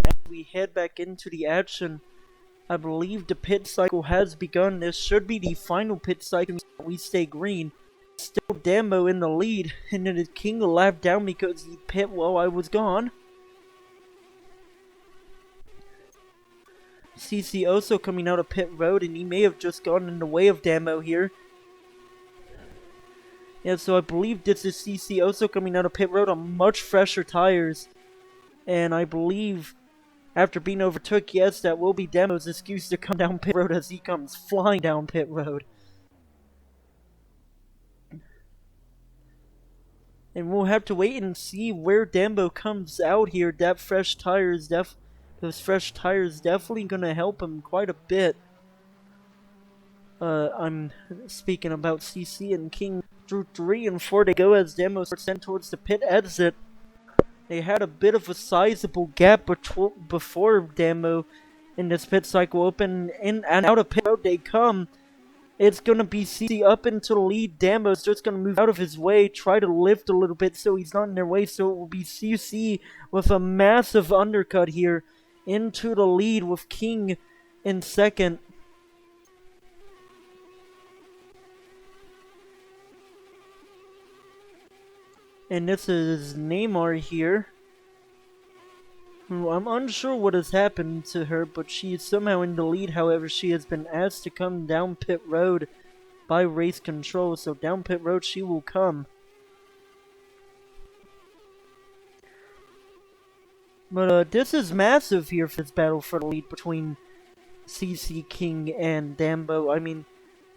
As we head back into the action, I believe the pit cycle has begun. This should be the final pit cycle. We stay green. Still Dambo in the lead, and then King a lap down because he pit while I was gone. CC also coming out of pit road, and he may have just gone in the way of Dambo here. Yeah, so I believe this is CC also coming out of pit road on much fresher tires. And I believe after being overtook, yes, that will be Dambo's excuse to come down pit road as he comes flying down pit road. And we'll have to wait and see where Dambo comes out here. That fresh tire is those fresh tires definitely gonna help him quite a bit. I'm speaking about CC and King through 3 and 4 to go as Demos are sent towards the pit exit. They had a bit of a sizable gap before Demo in this pit cycle. Open in and out of pit road they come. It's gonna be CC up into the lead. Damo's just gonna move out of his way, try to lift a little bit so he's not in their way. So it will be CC with a massive undercut here into the lead with King in second. And this is Neymar here. I'm unsure what has happened to her, but she is somehow in the lead. However, she has been asked to come down pit road by race control, so down pit road she will come. But this is massive here for this battle for the lead between CC King and Dambo. I mean,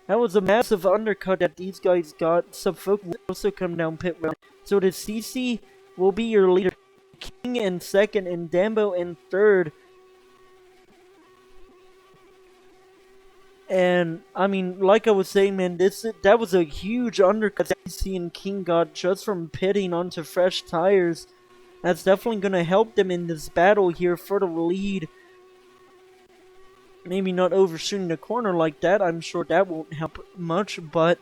that was a massive undercut that these guys got. Subfolk will also come down pit road. So the CC will be your leader. King in second and Dambo in third. And I mean, like I was saying, man, that was a huge undercut that CC and King got just from pitting onto fresh tires. That's definitely going to help them in this battle here for the lead. Maybe not overshooting the corner like that. I'm sure that won't help much, but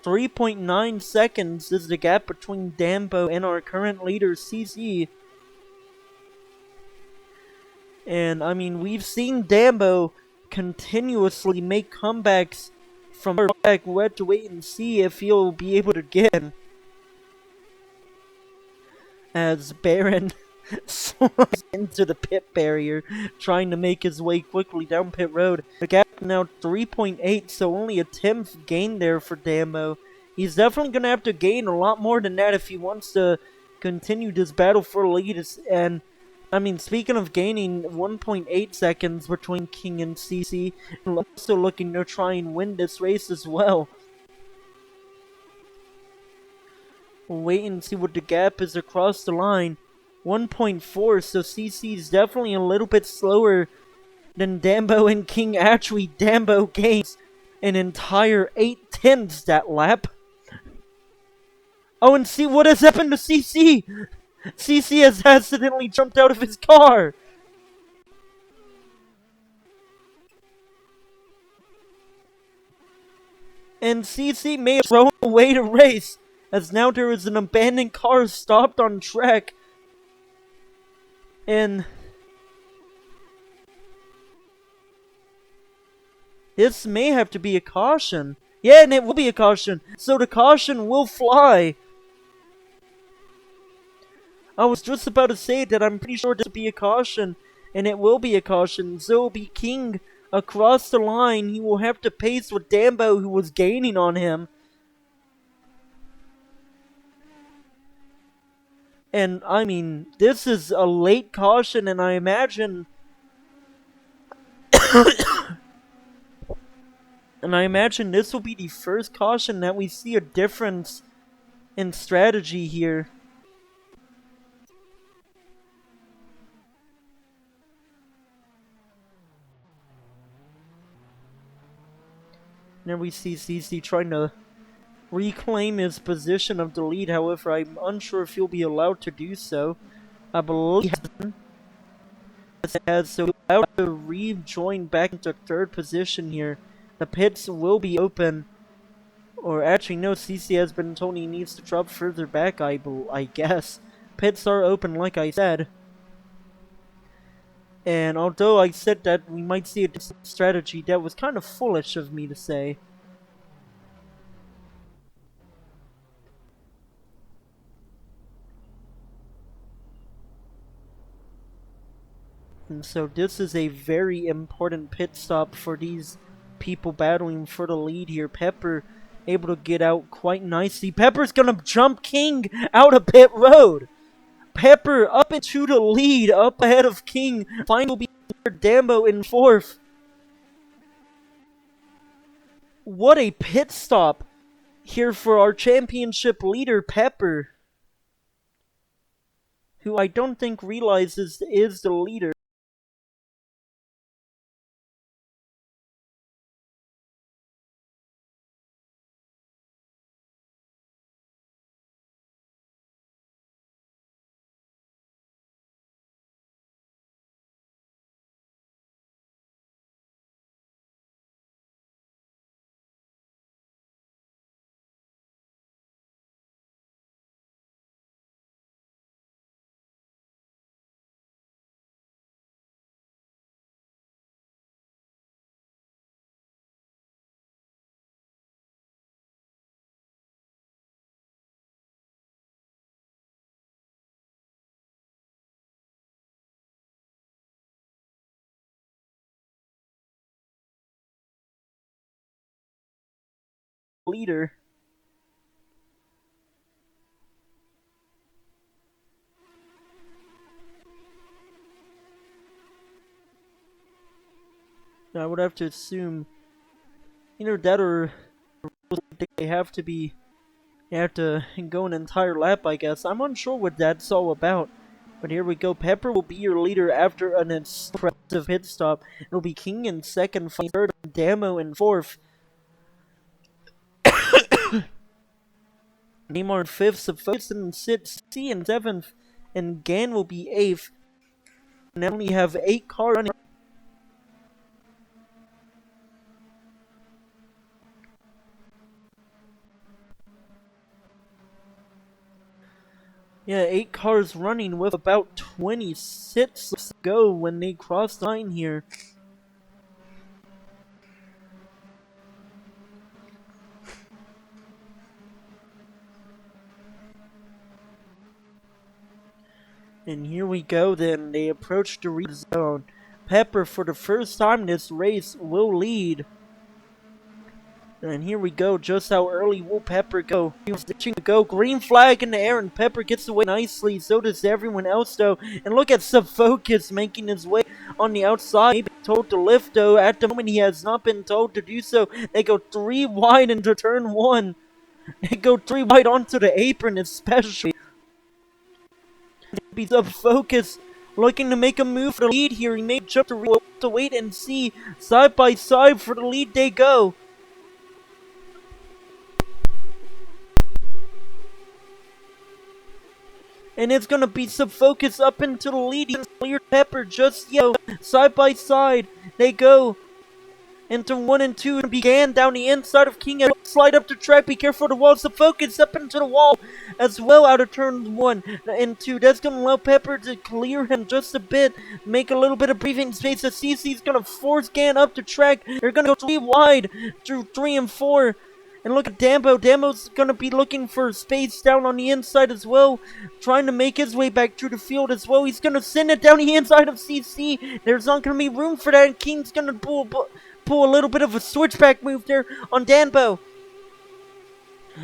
3.9 seconds is the gap between Dambo and our current leader, CC. And, I mean, we've seen Dambo continuously make comebacks from her back. We'll have to wait and see if he'll be able to again. As Baron slides into the pit barrier, trying to make his way quickly down pit road. The gap now 3.8, so only a 10th gain there for Dambo. He's definitely going to have to gain a lot more than that if he wants to continue this battle for lead. And, I mean, speaking of gaining 1.8 seconds between King and CC, also looking to try and win this race as well. We'll wait and see what the gap is across the line. 1.4, so CC is definitely a little bit slower than Dambo and King. Actually, Dambo gains an entire 8/10 that lap. Oh, and see what has happened to CC! CC has accidentally jumped out of his car! And CC may have thrown away the race, as now there is an abandoned car stopped on track. And this may have to be a caution. Yeah, and it will be a caution. So the caution will fly. I was just about to say that I'm pretty sure this will be a caution. And it will be a caution. So it will be King across the line. He will have to pace with Dambo, who was gaining on him. And, I mean, this is a late caution, and I imagine... and I imagine this will be the first caution that we see a difference in strategy here. Now we see CC trying to reclaim his position of the lead. However, I'm unsure if he'll be allowed to do so. I believe he has, so he'll be allowed to rejoin back into third position here. The pits will be open. Or actually, no, CC has been told he needs to drop further back, I guess. Pits are open, like I said. And although I said that we might see a different strategy, that was kind of foolish of me to say. And so this is a very important pit stop for these people battling for the lead here. Pepper able to get out quite nicely. Pepper's gonna jump King out of pit road. Pepper up into the lead, up ahead of King. Final be Dambo in fourth. What a pit stop here for our championship leader, Pepper, who I don't think realizes is the leader. leader. I would have to assume either that or they have to go an entire lap, I guess. I'm unsure what that's all about. But here we go. Pepper will be your leader after an impressive pit stop. It'll be King in second, third, Damo in fourth. Neymar in fifth, Suffolk in sixth, C in seventh, and Gan will be eighth. Now we have 8 cars running. Yeah, 8 cars running with about 26 to go when they cross the line here. And here we go then, they approach the red zone. Pepper, for the first time this race, will lead. And here we go, just how early will Pepper go? He was ditching to go, green flag in the air, and Pepper gets away nicely, so does everyone else though. And look at Subfocus making his way on the outside, maybe told to lift though. At the moment he has not been told to do so. They go 3 wide into turn 1. They go 3 wide onto the apron especially. Be Subfocus looking to make a move for the lead here. He may jump to wait and see. Side by side for the lead they go. And it's gonna be Subfocus up into the lead. He's cleared Pepper just yet. Side by side they go into 1 and 2 and began down the inside of King and slide up the track. Be careful of the wall. Subfocus up into the wall as well out of turn 1 and 2. That's gonna allow Pepper to clear him just a bit, make a little bit of breathing space. As CC's gonna force Gan up the track. They're gonna go 3 wide through 3 and 4. And look at Dambo. Dambo's gonna be looking for space down on the inside as well, trying to make his way back through the field as well. He's gonna send it down the inside of CC. There's not gonna be room for that, and King's gonna pull a little bit of a switchback move there on Danbo.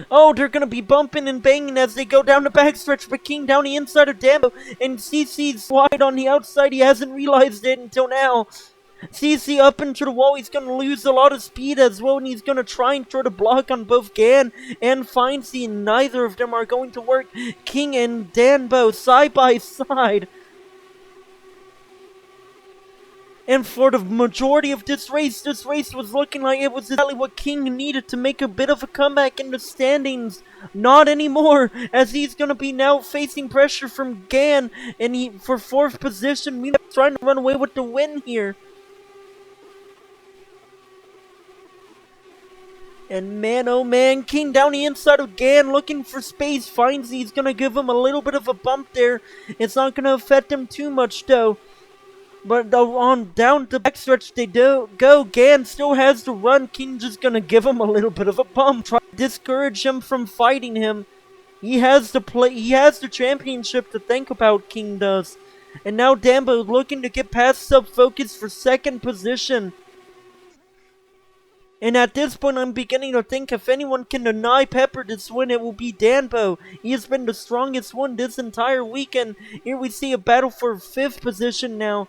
Oh, they're gonna be bumping and banging as they go down the backstretch, but King down the inside of Dambo, and CC's wide on the outside. He hasn't realized it until now. CC up into the wall. He's gonna lose a lot of speed as well, and he's gonna try and throw the block on both Gan and Findsy. Neither of them are going to work. King and Danbo side by side. And for the majority of this race was looking like it was exactly what King needed to make a bit of a comeback in the standings. Not anymore, as he's going to be now facing pressure from Gan, and he, for 4th position, he's trying to run away with the win here. And man, oh man, King down the inside of Gan looking for space. Finds he's going to give him a little bit of a bump there. It's not going to affect him too much though. But on down the backstretch they do go. Gan still has to run. King just gonna give him a little bit of a bump, try to discourage him from fighting him. He has the championship to think about, King does. And now Dambo looking to get past Subfocus for 2nd position. And at this point I'm beginning to think if anyone can deny Pepper this win, it will be Danbo. He has been the strongest one this entire weekend. Here we see a battle for 5th position now.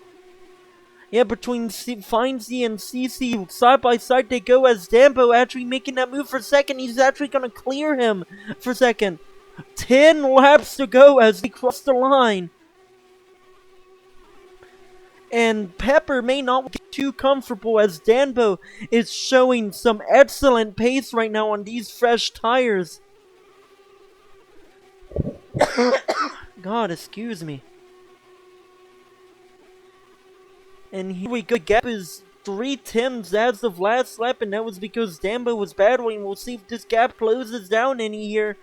Yeah, between Findsy and CC, side by side they go as Dambo actually making that move for 2nd. He's actually going to clear him for 2nd. 10 laps to go as they cross the line. And Pepper may not be too comfortable as Danbo is showing some excellent pace right now on these fresh tires. God, excuse me. And here we go. The gap is 3 tenths as of last lap, and that was because Dambo was battling. We'll see if this gap closes down any here.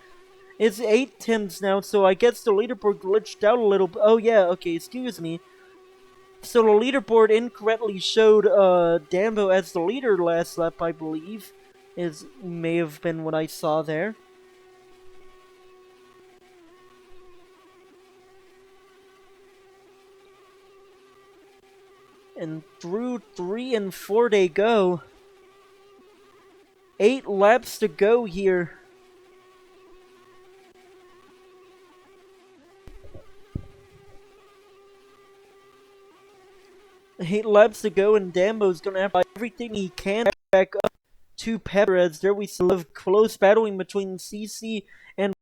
It's 8 tenths now, so I guess the leaderboard glitched out a little. Oh yeah, okay, excuse me. So the leaderboard incorrectly showed Dambo as the leader last lap, I believe. May have been what I saw there. And through 3 and 4 they go. 8 laps to go here. Eight laps to go, and Dambo's gonna have to do everything he can back up to Pepper, as there we still have close battling between CC and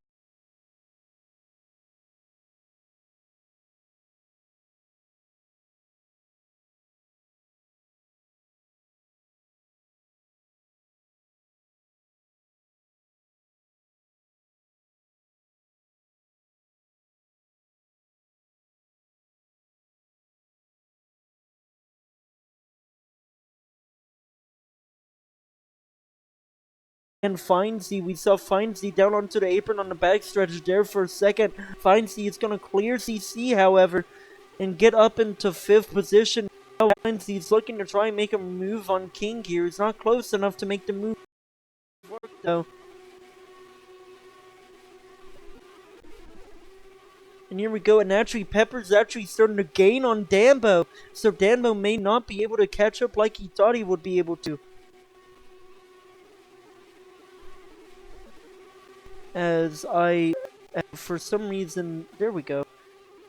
Findsy. We saw Findsy down onto the apron on the backstretch there for a second. Findsy is gonna clear CC, however, and get up into 5th position. Now Findsy's looking to try and make a move on King here. He's not close enough to make the move work though. And here we go, and actually Pepper's actually starting to gain on Dambo. So Dambo may not be able to catch up like he thought he would be able to. As for some reason, there we go.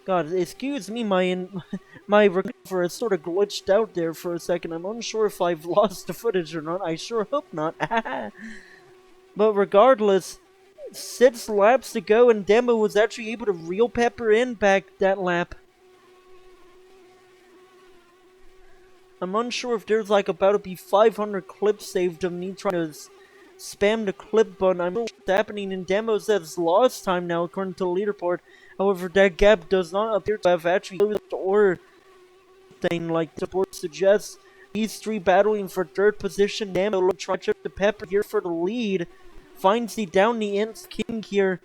God, excuse me, my recover is sort of glitched out there for a second. I'm unsure if I've lost the footage or not. I sure hope not. But regardless, 6 laps to go, and Demo was actually able to reel Pepper in back that lap. I'm unsure if there's like about to be 500 clips saved of me trying to spam the clip button. I'm not sure what's happening in Demos. That's lost time now according to the leaderboard. However, that gap does not appear to have actually closed or thing like the board suggests. These 3 battling for 3rd position. Demo will try to the Pepper here for the lead. Finds the down the ends King here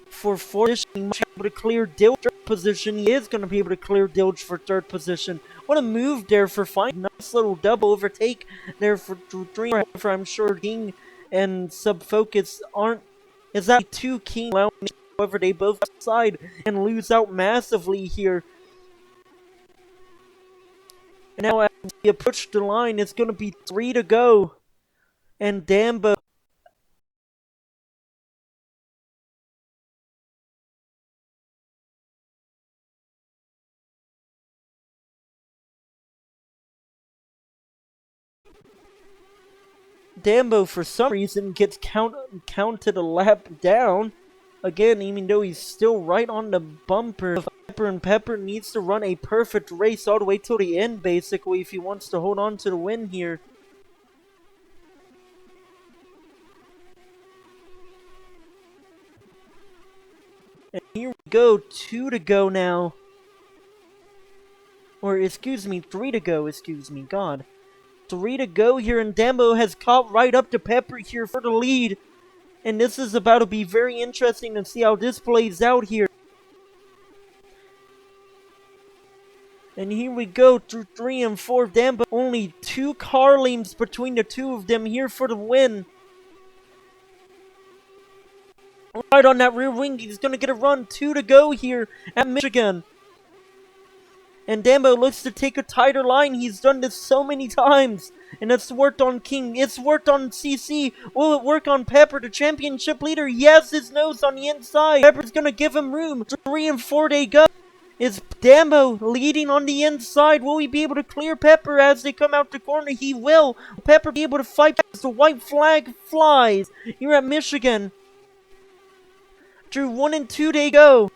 for 4th position. He might be able to clear Dilge 3rd position. He is going to be able to clear Dilge for 3rd position. What a move there for Find. Nice little double overtake there for 3. However, I'm sure King and Subfocus aren't exactly too keen. However, they both side and lose out massively here. And now as we approach the line, it's going to be 3 to go. And Dambo for some reason gets counted a lap down. Again, even though he's still right on the bumper. Pepper needs to run a perfect race all the way till the end, basically, if he wants to hold on to the win here. And here we go, 2 to go now. Or, excuse me, 3 to go, excuse me, God. 3 to go here, and Dambo has caught right up to Pepper here for the lead. And this is about to be very interesting to see how this plays out here. And here we go through 3 and 4. Dambo only 2 car lengths between the 2 of them here for the win. Right on that rear wing, he's going to get a run. 2 to go here at Michigan. And Dambo looks to take a tighter line. He's done this so many times. And it's worked on King. It's worked on CC. Will it work on Pepper, the championship leader? Yes, his nose on the inside. Pepper's going to give him room. 3 and 4 they go. Is Dambo leading on the inside? Will he be able to clear Pepper as they come out the corner? He will. Pepper be able to fight as the white flag flies here at Michigan. Through 1 and 2 they go.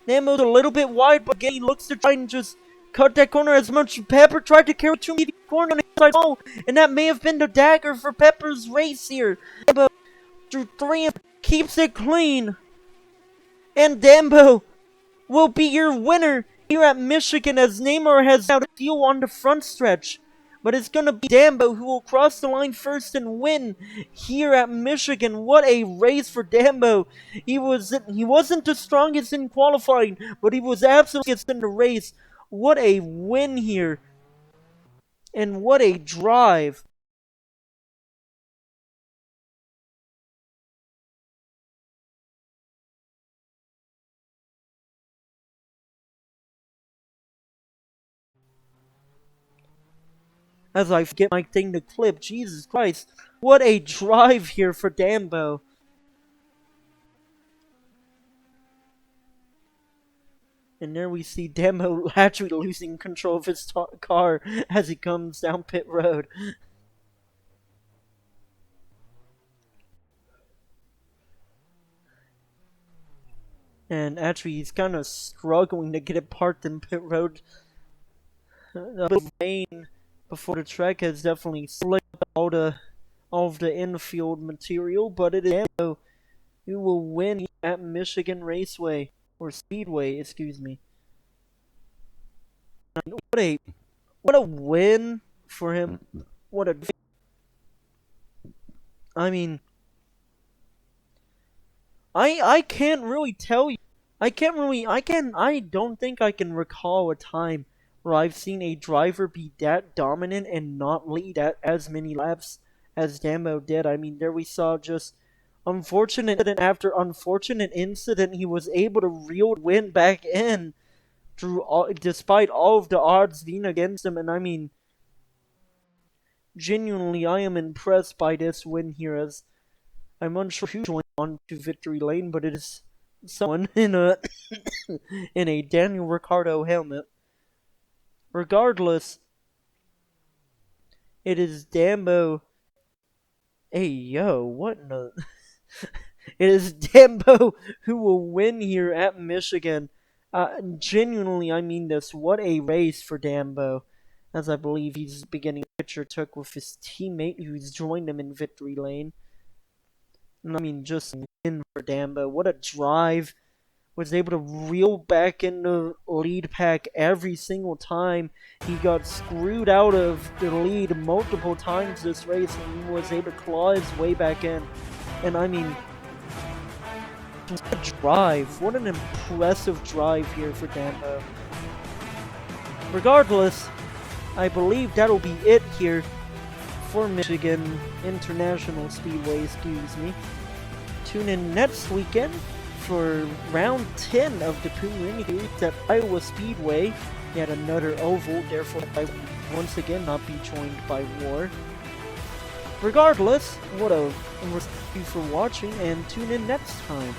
Dambo's a little bit wide, but again he looks to try and just cut that corner as much. Pepper tried to carry to the corner on the inside. Oh, and that may have been the dagger for Pepper's race here. Dambo through 3 and keeps it clean. And Dambo will be your winner here at Michigan, as Neymar has out a deal on the front stretch. But it's going to be Dambo who will cross the line first and win here at Michigan. What a race for Dambo. He wasn't the strongest in qualifying, but he was absolutely in the race. What a win here. And what a drive. as I get my thing to clip. Jesus Christ. What a drive here for Dambo. And there we see Dambo actually losing control of his car as he comes down pit road. And actually, he's kind of struggling to get it parked in pit road. The rain before the track has definitely slicked all of the infield material, but it is Dambo who will win at Michigan Raceway, or Speedway, excuse me. What a win for him. What a, I mean, I can't really tell you. I don't think I can recall a time where I've seen a driver be that dominant and not lead at as many laps as Dambo did. I mean, there we saw just unfortunate incident after unfortunate incident. He was able to reel win back in despite all of the odds being against him. And I mean, genuinely, I am impressed by this win here, as I'm unsure who joined on to victory lane, but it is someone in a in a Daniel Ricciardo helmet. Regardless, it is Dambo. Hey yo, what in the it is Dambo who will win here at Michigan. Genuinely, I mean this. What a race for Dambo, as I believe he's beginning a picture took with his teammate who's joined him in victory lane. And I mean, just win for Dambo. What a drive. Was able to reel back in the lead pack every single time. He got screwed out of the lead multiple times this race, and he was able to claw his way back in. And I mean, what a drive. What an impressive drive here for Dambo. Regardless, I believe that'll be it here for Michigan International Speedway, excuse me. Tune in next weekend for round 10 of the Pummu Indycar at Iowa Speedway. Yet another oval, therefore I will once again not be joined by War. Regardless, thank you for watching, and tune in next time.